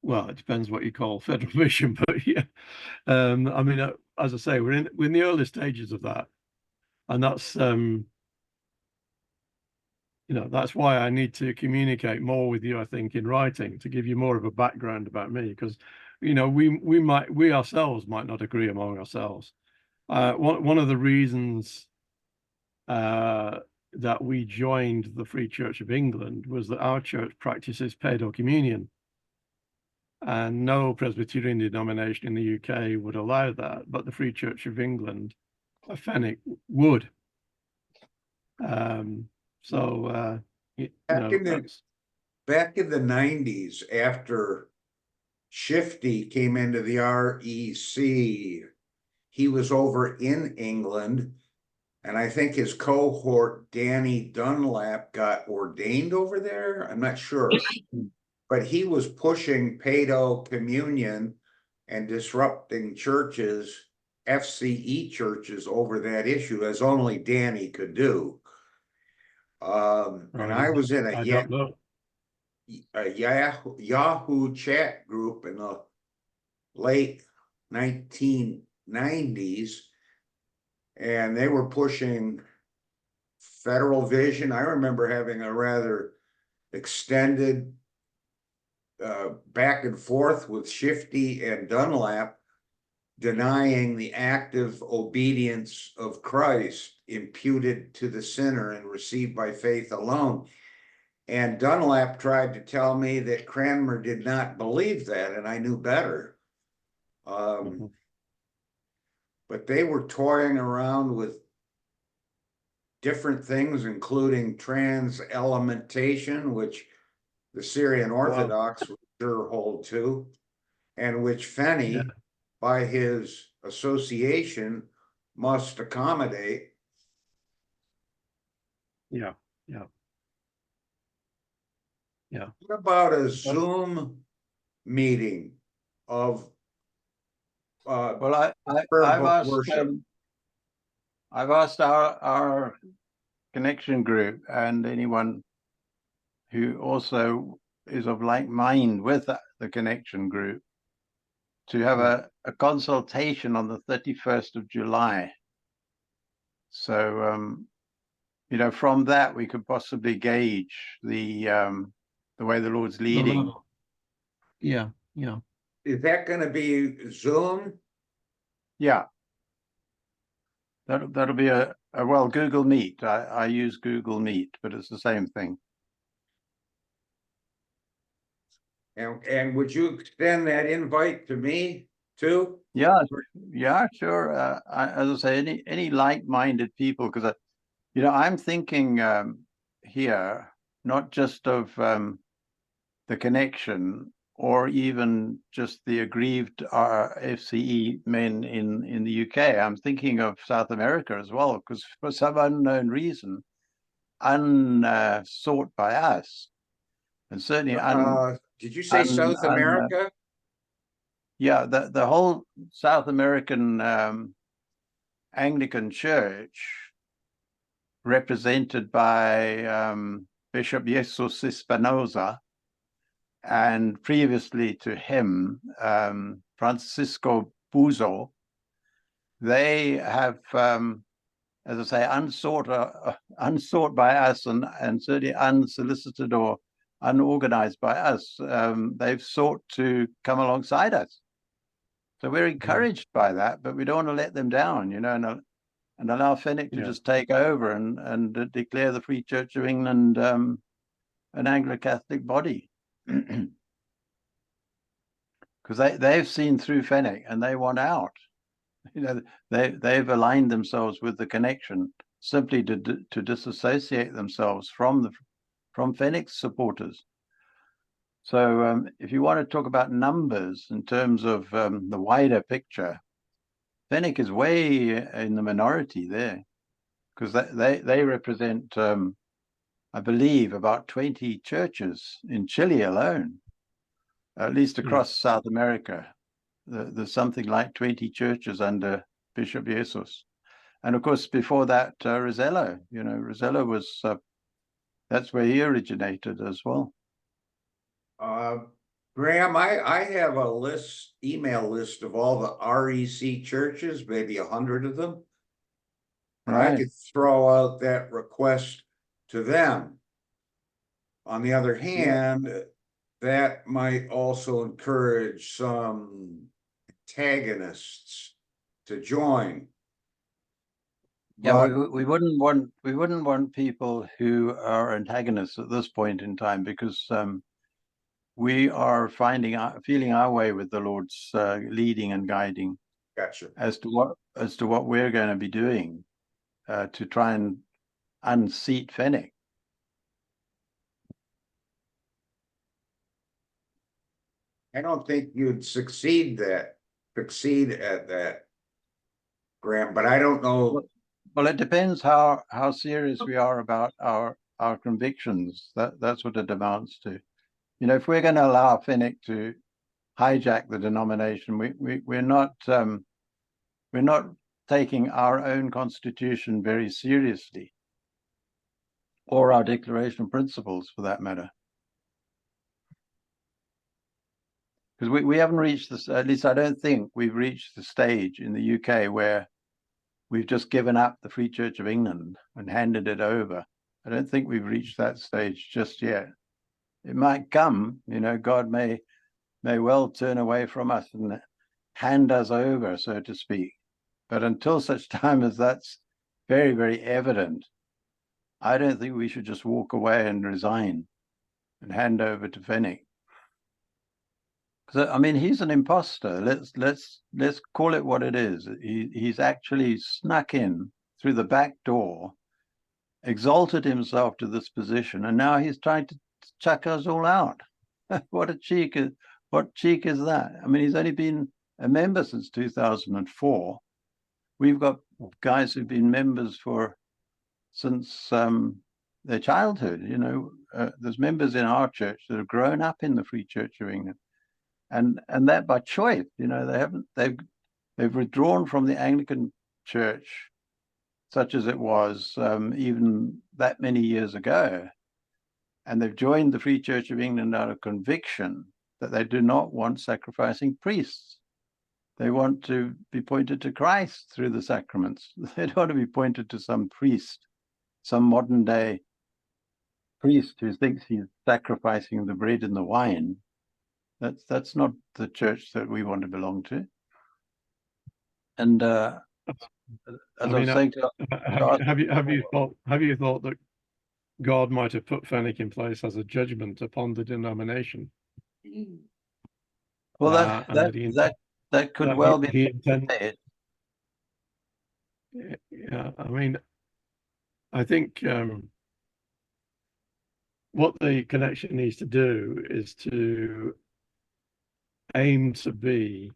Well, it depends what you call Federal Vision, but yeah. I mean, as I say, we're in the early stages of that, and that's that's why I need to communicate more with you, I think, in writing, to give you more of a background about me, because we ourselves might not agree among ourselves. One of the reasons that we joined the Free Church of England was that our church practices paedo communion, and no Presbyterian denomination in the UK would allow that, but the Free Church of England, Fenwick, would. Back in the 90s, after Shifty came into the REC, he was over in England, and I think his cohort, Danny Dunlap, got ordained over there. I'm not sure. But he was pushing paedo communion and disrupting churches, FCE churches, over that issue, as only Danny could do. And I was in a Yahoo chat group in the late 1990s, and they were pushing Federal Vision. I remember having a rather extended back and forth with Shifty and Dunlap, denying the active obedience of Christ imputed to the sinner and received by faith alone. And Dunlap tried to tell me that Cranmer did not believe that, and I knew better. But they were toying around with different things, including trans-elementation, which the Syrian Orthodox would sure hold to, and which Fenny, by his association, must accommodate. Yeah. What about a Zoom meeting of well, I've asked our connection group and anyone who also is of like mind with the connection group to have a consultation on the 31st of July. So, from that we could possibly gauge the way the Lord's leading. Yeah. Yeah. Is that gonna be Zoom? Yeah. That'll be a well, Google Meet. I use Google Meet, but it's the same thing. And would you extend that invite to me too? Yeah, yeah, sure. As I say, any like-minded people, because I'm thinking here not just of the connection or even just the aggrieved FCE men in the UK. I'm thinking of South America as well, because for some unknown reason, unsought by us, and certainly Did you say South America? yeah, the whole South American Anglican Church, represented by Bishop Jesus Espinosa, and previously to him, Francisco Buzo. They have, as I say, unsought by us, and certainly unsolicited or unorganized by us. They've sought to come alongside us. So we're encouraged by that, but we don't want to let them down, and allow Fenwick to just take over and declare the Free Church of England an Anglo-Catholic body. Because they've seen through Fenwick and they want out. They've aligned themselves with the connection simply to disassociate themselves from Fenwick's supporters. So if you want to talk about numbers in terms of the wider picture, Fenwick is way in the minority there, because they represent, I believe, about 20 churches in Chile alone, at least across South America. There's something like 20 churches under Bishop Jesus. And of course, before that, Rosello, Rosello was, that's where he originated as well. Graham, I have a email list of all the REC churches, maybe 100 of them. And I could throw out that request to them. On the other hand, that might also encourage some antagonists to join. Yeah, we wouldn't want people who are antagonists at this point in time, because we are feeling our way with the Lord's leading and guiding. Gotcha. As to what we're going to be doing to try and unseat Fenwick. I don't think you'd succeed at that, Graham, but I don't know. Well, it depends how serious we are about our convictions. That's what it amounts to. If we're going to allow Fenwick to hijack the denomination, we're not taking our own constitution very seriously, or our Declaration of Principles, for that matter. Because we haven't reached this, at least I don't think we've reached the stage in the UK where we've just given up the Free Church of England and handed it over. I don't think we've reached that stage just yet. It might come, God may well turn away from us and hand us over, so to speak. But until such time as that's very, very evident, I don't think we should just walk away and resign and hand over to Fenwick. Because I mean, he's an imposter. Let's call it what it is. He's actually snuck in through the back door, exalted himself to this position, and now he's trying to chuck us all out. What cheek is that? I mean, he's only been a member since 2004. We've got guys who've been members since their childhood. There's members in our church that have grown up in the Free Church of England, and that by choice. They've withdrawn from the Anglican Church, such as it was even that many years ago, and they've joined the Free Church of England out of conviction that they do not want sacrificing priests. They want to be pointed to Christ through the sacraments. They don't want to be pointed to some priest, some modern day priest who thinks he's sacrificing the bread and the wine. That's not the church that we want to belong to. And as I was saying to have you thought that God might have put Fenwick in place as a judgment upon the denomination? Well, that could well be. He intended. Yeah, I mean, I think what the connection needs to do is to aim to be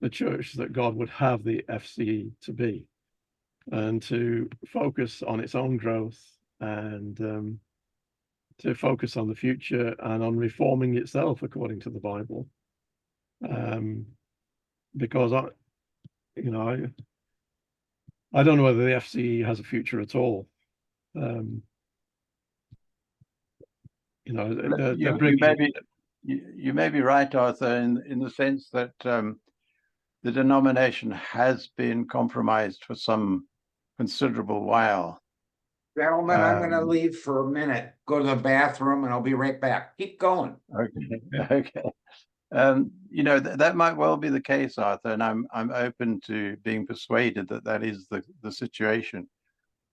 the church that God would have the FCE to be, and to focus on its own growth, and to focus on the future and on reforming itself according to the Bible. Because I don't know whether the FCE has a future at all. You may be right, Arthur, in the sense that the denomination has been compromised for some considerable while. Gentlemen, I'm going to leave for a minute, go to the bathroom, and I'll be right back. Keep going. Okay. That might well be the case, Arthur, and I'm open to being persuaded that that is the situation.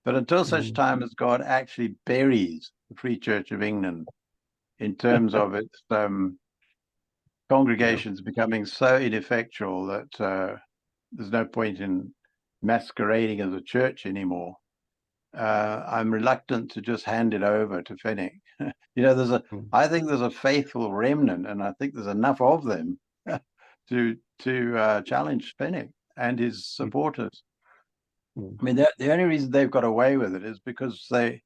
But until such time as God actually buries the Free Church of England in terms of its congregations becoming so ineffectual that there's no point in masquerading as a church anymore, I'm reluctant to just hand it over to Fenwick. I think there's a faithful remnant, and I think there's enough of them to challenge Fenwick and his supporters. I mean, the only reason they've got away with it is because the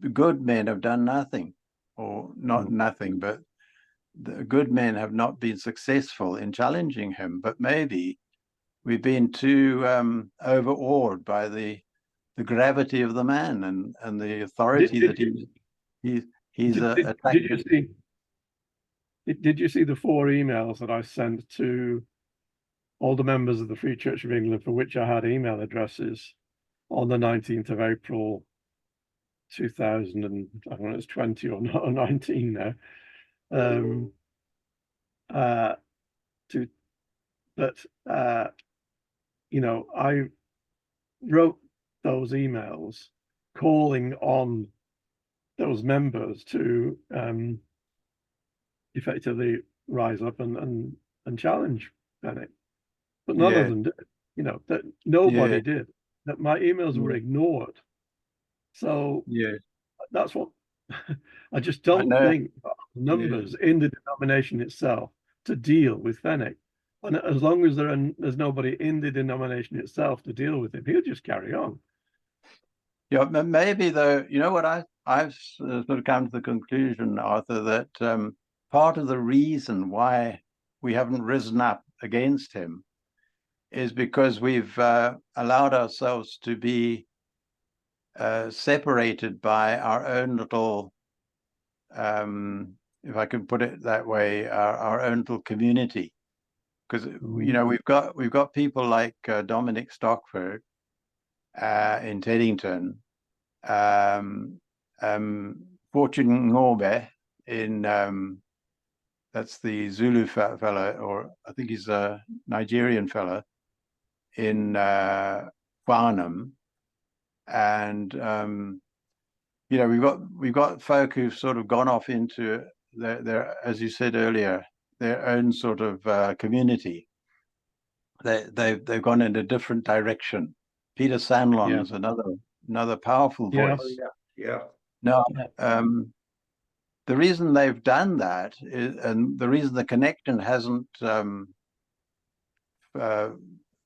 good men have done nothing, or not nothing, but the good men have not been successful in challenging him. But maybe we've been too overawed by the gravity of the man and the authority that he's attracted. Did you see the 4 emails that I sent to all the members of the Free Church of England, for which I had email addresses, on the 19th of April 2000, and I don't know, it's 20 or 19 now. I wrote those emails calling on those members to effectively rise up and challenge Fenwick, but none of them did. That nobody did. That my emails were ignored. So that's what I just don't think numbers in the denomination itself to deal with Fenwick. And as long as there's nobody in the denomination itself to deal with him, he'll just carry on. Yeah, maybe though, what I've sort of come to the conclusion, Arthur, that part of the reason why we haven't risen up against him is because we've allowed ourselves to be separated by our own little, if I can put it that way, our own little community. Because we've got people like Dominic Stockford in Teddington, Fortune Ngorbe in that's the Zulu fellow, or I think he's a Nigerian fellow, in Farnham, and we've got folk who've sort of gone off into their, as you said earlier, their own sort of community. They've gone in a different direction. Peter Sandlon is another powerful voice. Now, the reason they've done that is, and the reason the connection hasn't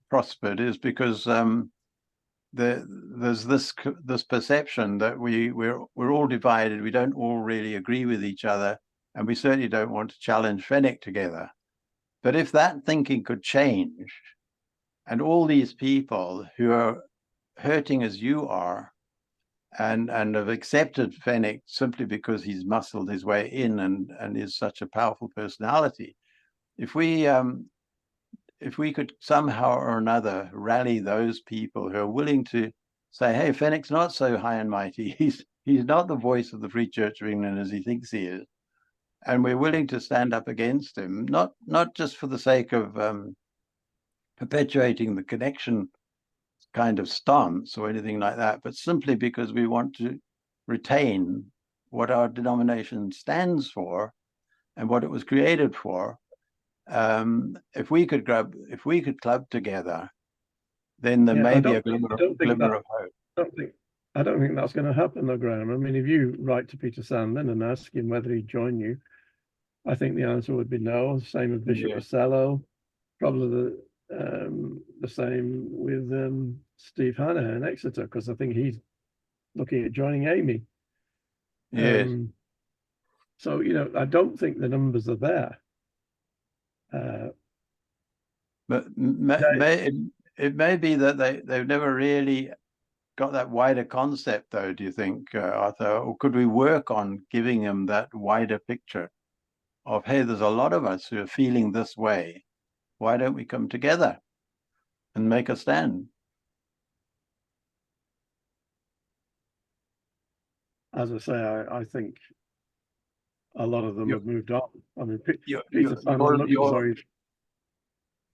prospered, is because there's this perception that we're all divided. We don't all really agree with each other, and we certainly don't want to challenge Fenwick together. But if that thinking could change, and all these people who are hurting as you are, and have accepted Fenwick simply because he's muscled his way in and is such a powerful personality, if we could somehow or another rally those people who are willing to say, hey, Fenwick's not so high and mighty, he's not the voice of the Free Church of England as he thinks he is, and we're willing to stand up against him, not just for the sake of perpetuating the connection kind of stance or anything like that, but simply because we want to retain what our denomination stands for and what it was created for. If we could club together, then there may be a glimmer of hope. I don't think that's going to happen, though, Grahame. I mean, if you write to Peter Sandlin and ask him whether he'd join you, I think the answer would be no. Same with Bishop Rosello. Probably the same with Steve Hanna in Exeter, because I think he's looking at joining Amy. Yes. So, you know, I don't think the numbers are there. But it may be that they've never really got that wider concept, though, do you think, Arthur? Or could we work on giving them that wider picture of, hey, there's a lot of us who are feeling this way. Why don't we come together and make a stand? As I say, I think a lot of them have moved on. I mean,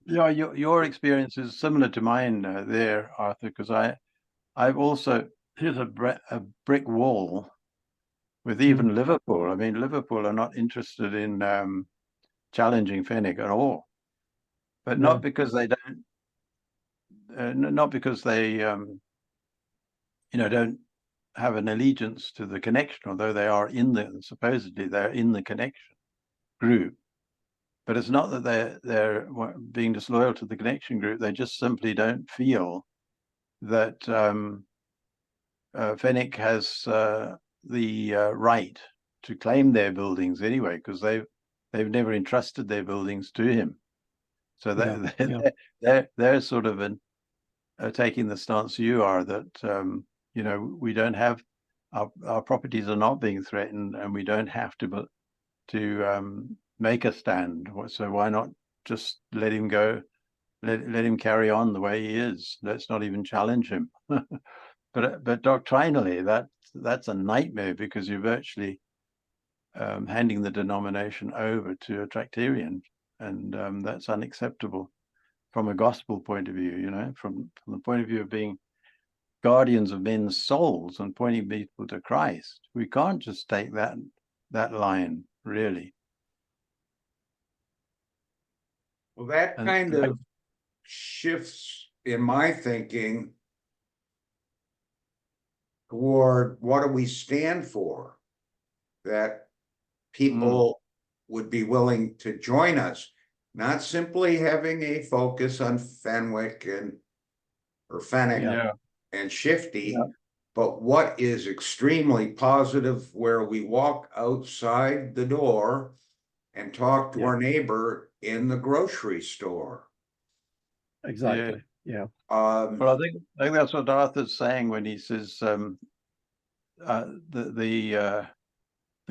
your experience is similar to mine there, Arthur, because I've also hit a brick wall with even Liverpool. I mean, Liverpool are not interested in challenging Fenwick at all, but not because they don't, not because they, don't have an allegiance to the connection, although they are supposedly they're in the connection group. But it's not that they're being disloyal to the connection group. They just simply don't feel that Fenwick has the right to claim their buildings anyway, because they've never entrusted their buildings to him. So they're sort of taking the stance you are, that we don't have our properties are not being threatened, and we don't have to make a stand. So why not just let him go, let him carry on the way he is? Let's not even challenge him. But doctrinally, that's a nightmare, because you're virtually handing the denomination over to a Tractarian, and that's unacceptable from a gospel point of view. From the point of view of being guardians of men's souls and pointing people to Christ, we can't just take that line, really. Well, that kind of shifts in my thinking toward what do we stand for, that people would be willing to join us, not simply having a focus on Fenwick or Fenwick and Shifty, but what is extremely positive, where we walk outside the door and talk to our neighbor in the grocery store. Exactly. Yeah. Well, I think that's what Arthur's saying when he says the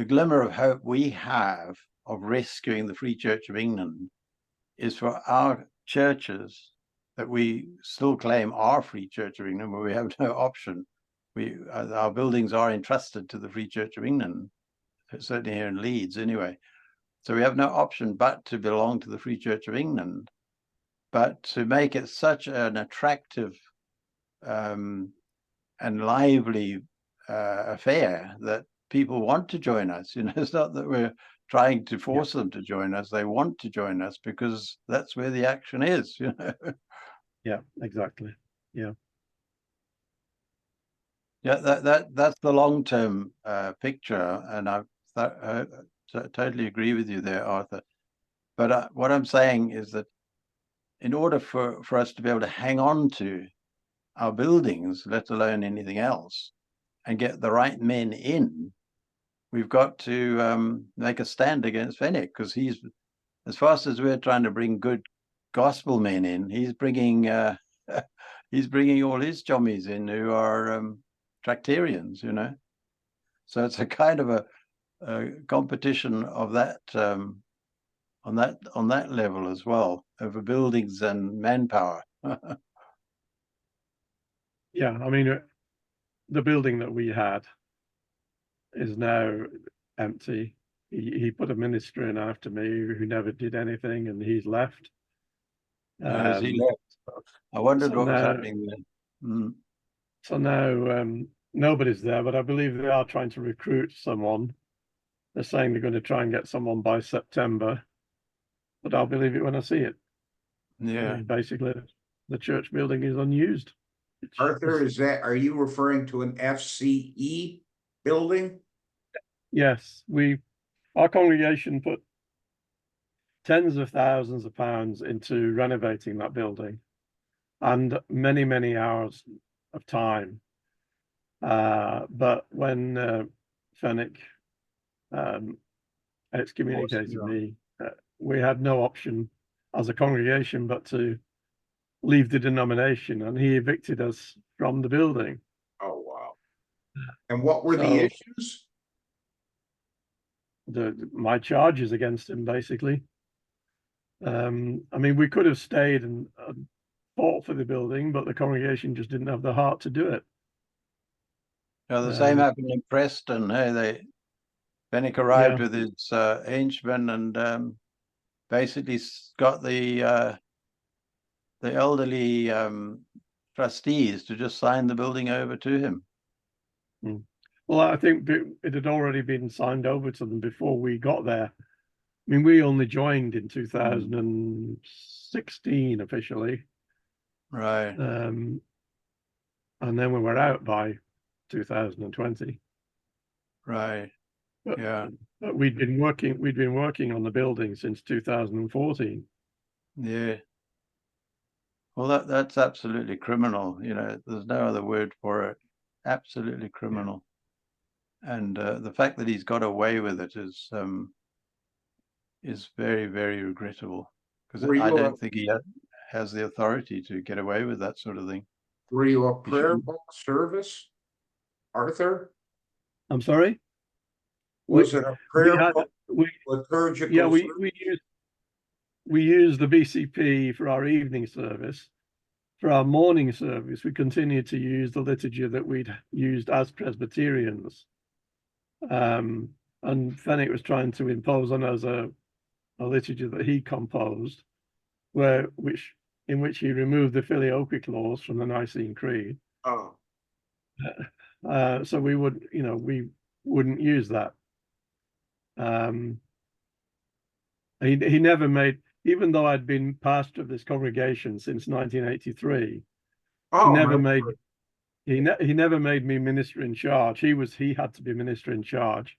glimmer of hope we have of rescuing the Free Church of England is for our churches that we still claim are Free Church of England, where we have no option. Our buildings are entrusted to the Free Church of England, certainly here in Leeds anyway. So we have no option but to belong to the Free Church of England. But to make it such an attractive and lively affair that people want to join us. It's not that we're trying to force them to join us. They want to join us because that's where the action is. Yeah, exactly. Yeah. Yeah, that's the long-term picture, and I totally agree with you there, Arthur. But what I'm saying is that in order for us to be able to hang on to our buildings, let alone anything else, and get the right men in, we've got to make a stand against Fenwick, because he's, as fast as we're trying to bring good gospel men in, he's bringing all his chummies in who are Tractarians, So it's a kind of a competition of that on that level as well, over buildings and manpower. Yeah, I mean, the building that we had is now empty. he put a minister in after me who never did anything, and he's left. As he left, I wondered so what was now- happening there. So now nobody's there, but I believe they are trying to recruit someone. They're saying they're going to try and get someone by September, but I'll believe it when I see it. Yeah. Basically, the church building is unused. Arthur, are you referring to an FCE building? Yes, our congregation put tens of thousands of pounds into renovating that building, and many, many hours of time. But when Fenwick excommunicated me, we had no option as a congregation but to leave the denomination, and he evicted us from the building. Oh, wow. And what were the issues? My charges against him, basically. I mean, we could have stayed and fought for the building, but the congregation just didn't have the heart to do it. Yeah, the same happened in Preston. Hey, Fenwick arrived with his henchman and basically got the elderly trustees to just sign the building over to him. Well, I think it had already been signed over to them before we got there. I mean, we only joined in 2016 officially. Right. And then we were out by 2020. Right. But we'd been working on the building since 2014. Yeah. Well, that's absolutely criminal. There's no other word for it. Absolutely criminal. And the fact that he's got away with it is very, very regrettable, because I don't think he has the authority to get away with that sort of thing. Were you a prayer book service, Arthur? I'm sorry? Was it a prayer book liturgical? Yeah, we use the BCP for our evening service. For our morning service, we continued to use the liturgy that we'd used as Presbyterians. And Fenwick was trying to impose on us a liturgy that he composed, in which he removed the filioque clause from the Nicene Creed. Oh. So we wouldn't use that. He never made, even though I'd been pastor of this congregation since 1983, he never made me minister in charge. He had to be minister in charge.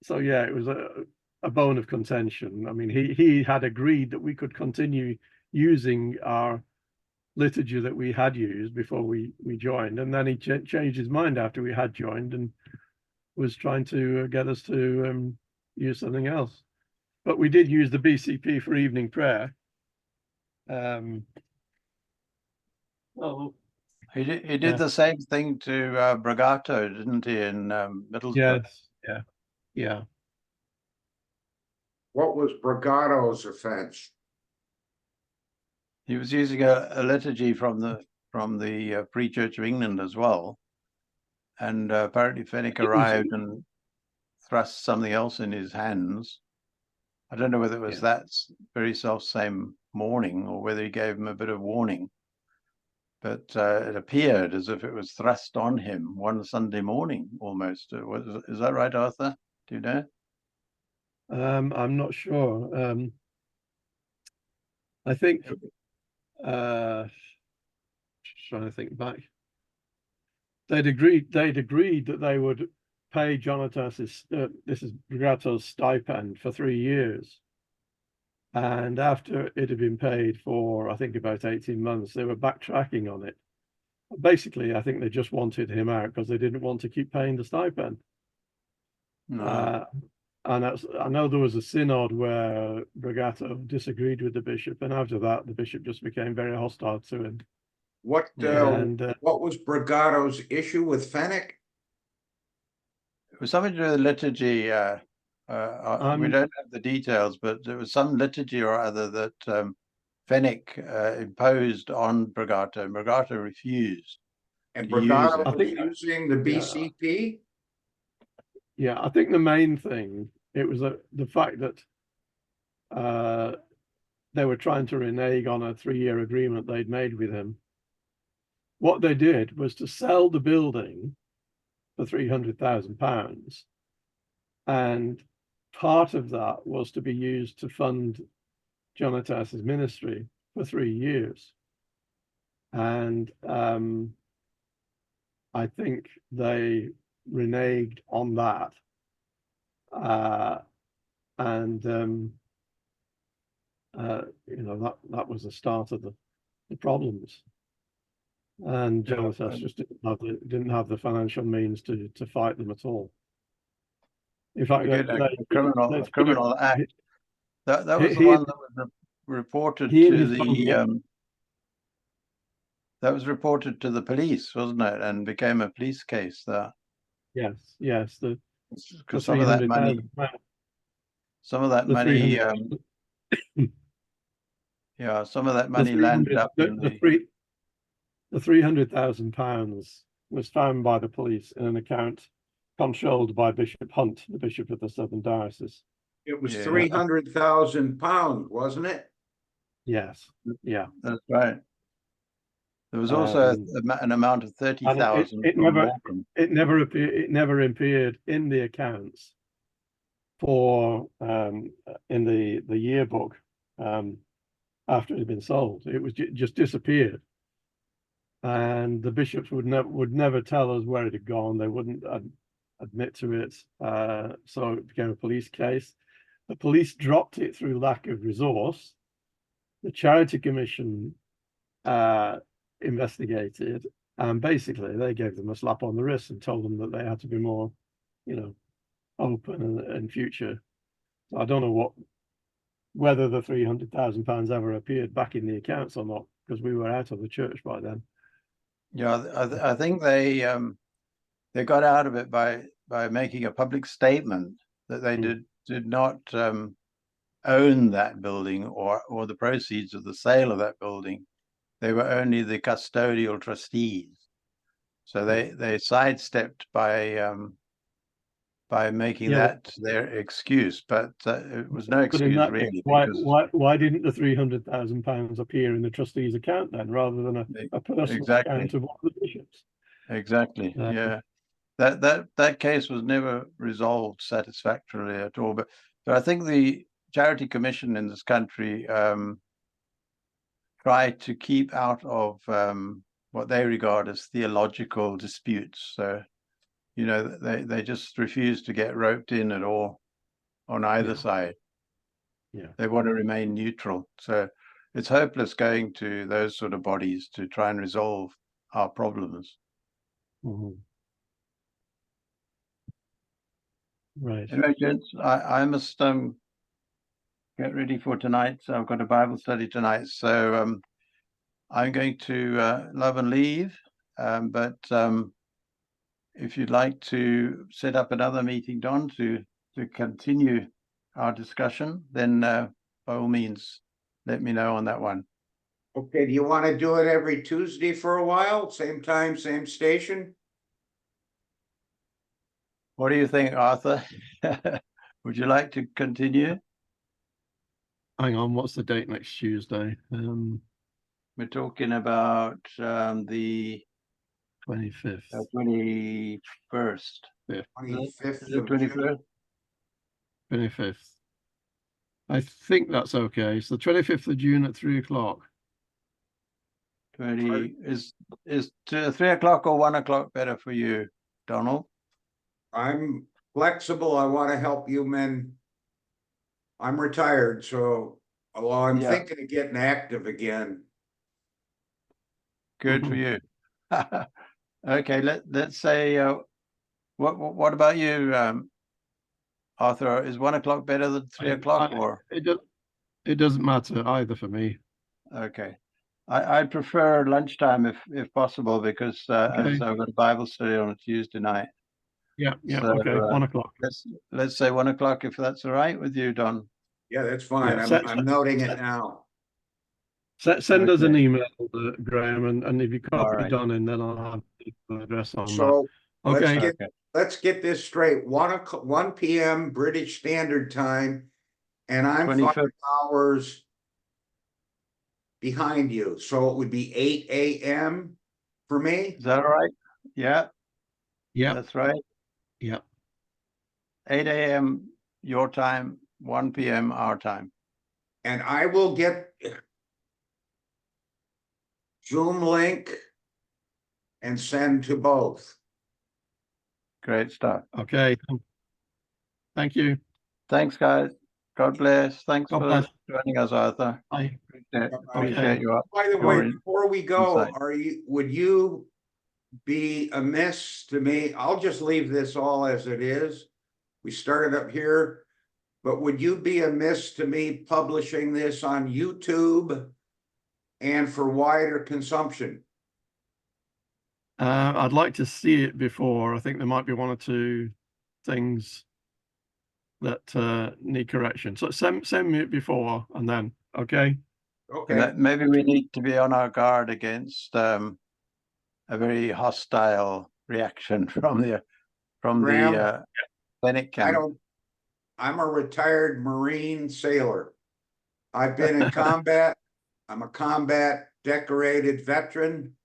So yeah, it was a bone of contention. I mean, he had agreed that we could continue using our liturgy that we had used before we joined, and then he changed his mind after we had joined and was trying to get us to use something else. But we did use the BCP for evening prayer. He did the same thing to Bragato, didn't he, in Middlesbrough? Yes. Yeah. What was Bragato's offense? He was using a liturgy from the Free Church of England as well, and apparently Fenwick arrived and thrust something else in his hands. I don't know whether it was that very self-same morning or whether he gave him a bit of warning, but it appeared as if it was thrust on him one Sunday morning almost. Is that right, Arthur? Do you know? I'm not sure. I think trying to think back. They'd agreed that they would pay Jonathan's this is Bragato's stipend for 3 years. And after it had been paid for, I think, about 18 months, they were backtracking on it. Basically, I think they just wanted him out because they didn't want to keep paying the stipend. No. And I know there was a synod where Bragato disagreed with the bishop, and after that, the bishop just became very hostile to him. What was Bragato's issue with Fenwick? It was something to do with the liturgy. We don't have the details, but there was some liturgy or other that Fenwick imposed on Bragato, and Bragato refused. And to use Brigada it. I was think- using the BCP? Yeah, I think the main thing, it was the fact that they were trying to renege on a 3-year agreement they'd made with him. What they did was to sell the building for £300,000, and part of that was to be used to fund Jonatas's ministry for 3 years. And I think they reneged on that. That was the start of the problems. And Jonatas just didn't have the financial means to fight them at all. In fact, a criminal act. That was the one that was reported to the that was reported to the police, wasn't it? And became a police case there. Yes. Because some of that money some of that money landed up in the £300,000 was found by the police in an account controlled by Bishop Hunt, the Bishop of the Southern Diocese. It was £300,000, wasn't it? Yes. Yeah. That's right. There was also an amount of 30,000. It never appeared in the accounts for in the yearbook after it had been sold. It was just disappeared, and the bishops would never tell us where it had gone. They wouldn't admit to it, so it became a police case. The police dropped it through lack of resource. The Charity Commission investigated, and basically they gave them a slap on the wrist and told them that they had to be more, open in future. So I don't know whether the £300,000 ever appeared back in the accounts or not, because we were out of the church by then. Yeah, I think they got out of it by making a public statement that they did not own that building or the proceeds of the sale of that building. They were only the custodial trustees. So they sidestepped by making that their excuse, but it was no excuse really. Why didn't the £300,000 appear in the trustees' account then, rather than a personal account of one of the bishops? Exactly. Yeah, that case was never resolved satisfactorily at all. But I think the Charity Commission in this country try to keep out of what they regard as theological disputes. So, they just refuse to get roped in at all on either side. Yeah. They want to remain neutral. So it's hopeless going to those sort of bodies to try and resolve our problems. Mm-hmm. Right. Anyway, gents, I must get ready for tonight. So I've got a Bible study tonight. So I'm going to love and leave. But if you'd like to set up another meeting, Don, to continue our discussion, then by all means, let me know on that one. Okay, do you want to do it every Tuesday for a while? Same time, same station? What do you think, Arthur? Would you like to continue? Hang on, what's the date next Tuesday? We're talking about the 25th. 21st. 25th. 21st? 25th. I think that's okay. It's the 25th of June at 3:00. 20 is 3 o'clock or 1 o'clock better for you, Donald? I'm flexible. I want to help you men. I'm retired, so I'm thinking of getting active again. Good for you. Okay, let's say what about you, Arthur? Is 1 o'clock better than 3 o'clock, or it doesn't matter either for me. Okay, I prefer lunchtime if possible, because as I've got a Bible study on a Tuesday night. Yeah, so, okay, 1 o'clock. Let's say 1 o'clock, if that's all right with you, Don. Yeah, that's fine. Yeah, I'm noting it now. Send us an email, Graham, and if you copy Don in, then I'll have email address on that. So Okay. let's get this straight. 1 p.m. British Standard Time, and I'm 5 25th. hours behind you. So it would be 8 a.m. for me. Is that all right? Yeah, Yeah. that's right. Yeah. 8 a.m. your time, 1 p.m. our time. And I will get Zoom link and send to both. Great stuff. Okay. Thank you. Thanks, guys. God bless. Thanks God for bless. joining us, Arthur. Bye. Appreciate your By the way, your before we go, insight. would you be amiss to me? I'll just leave this all as it is. We started up here, but would you be amiss to me publishing this on YouTube and for wider consumption? I'd like to see it before. I think there might be one or two things that need correction. So send me it before and then, okay? Okay. Maybe we need to be on our guard against a very hostile reaction from the Grahame, Fenwick camp. I'm a retired Marine sailor. I've been in combat. I'm a combat decorated veteran.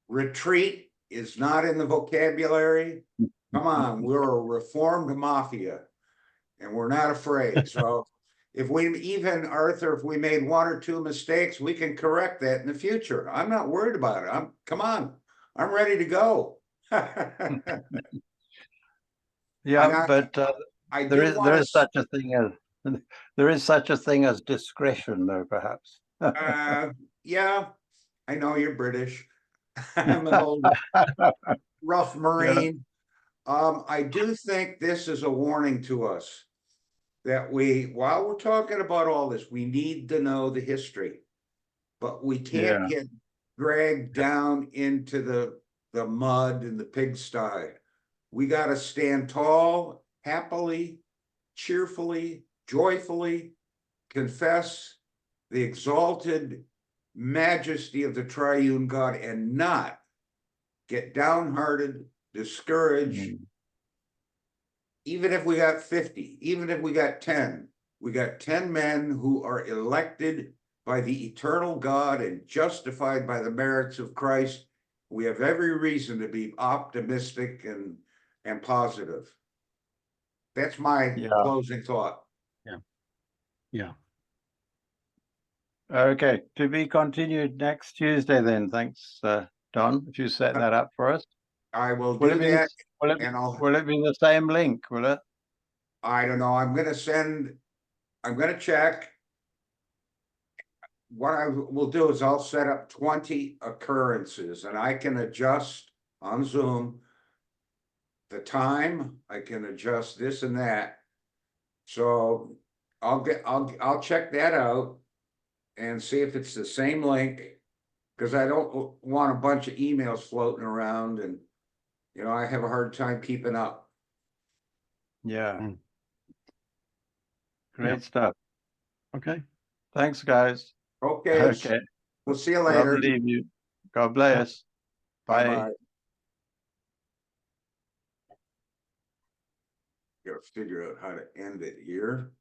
Retreat is not in the vocabulary. Come on, we're a reformed mafia and we're not afraid. So if Arthur, if we made 1 or 2 mistakes, we can correct that in the future. I'm not worried about it. Come on, I'm ready to go. Yeah, but there is such a thing as discretion, though, perhaps. Yeah, I know you're British. I'm an old rough Marine. Yeah. I do think this is a warning to us that while we're talking about all this, we need to know the history, but we can't get dragged down into the mud and the pigsty. We got to stand tall, happily, cheerfully, joyfully, confess the exalted majesty of the triune God and not get downhearted, discouraged. Even if we got 50, even if we got 10, we got 10 men who are elected by the eternal God and justified by the merits of Christ. We have every reason to be optimistic and positive. That's my closing thought. Yeah. Okay, to be continued next Tuesday then. Thanks, Don, if you set that up for us. I will do that. Will it be the same link, will it? I don't know. I'm going to check. What I will do is I'll set up 20 occurrences and I can adjust on Zoom the time. I can adjust this and that. So I'll check that out and see if it's the same link, because I don't want a bunch of emails floating around and I have a hard time keeping up. Yeah. Great stuff. Okay. Thanks, guys. Okay. We'll see you later. Love to leave you. God bless. Bye. Bye-bye. Gotta figure out how to end it here.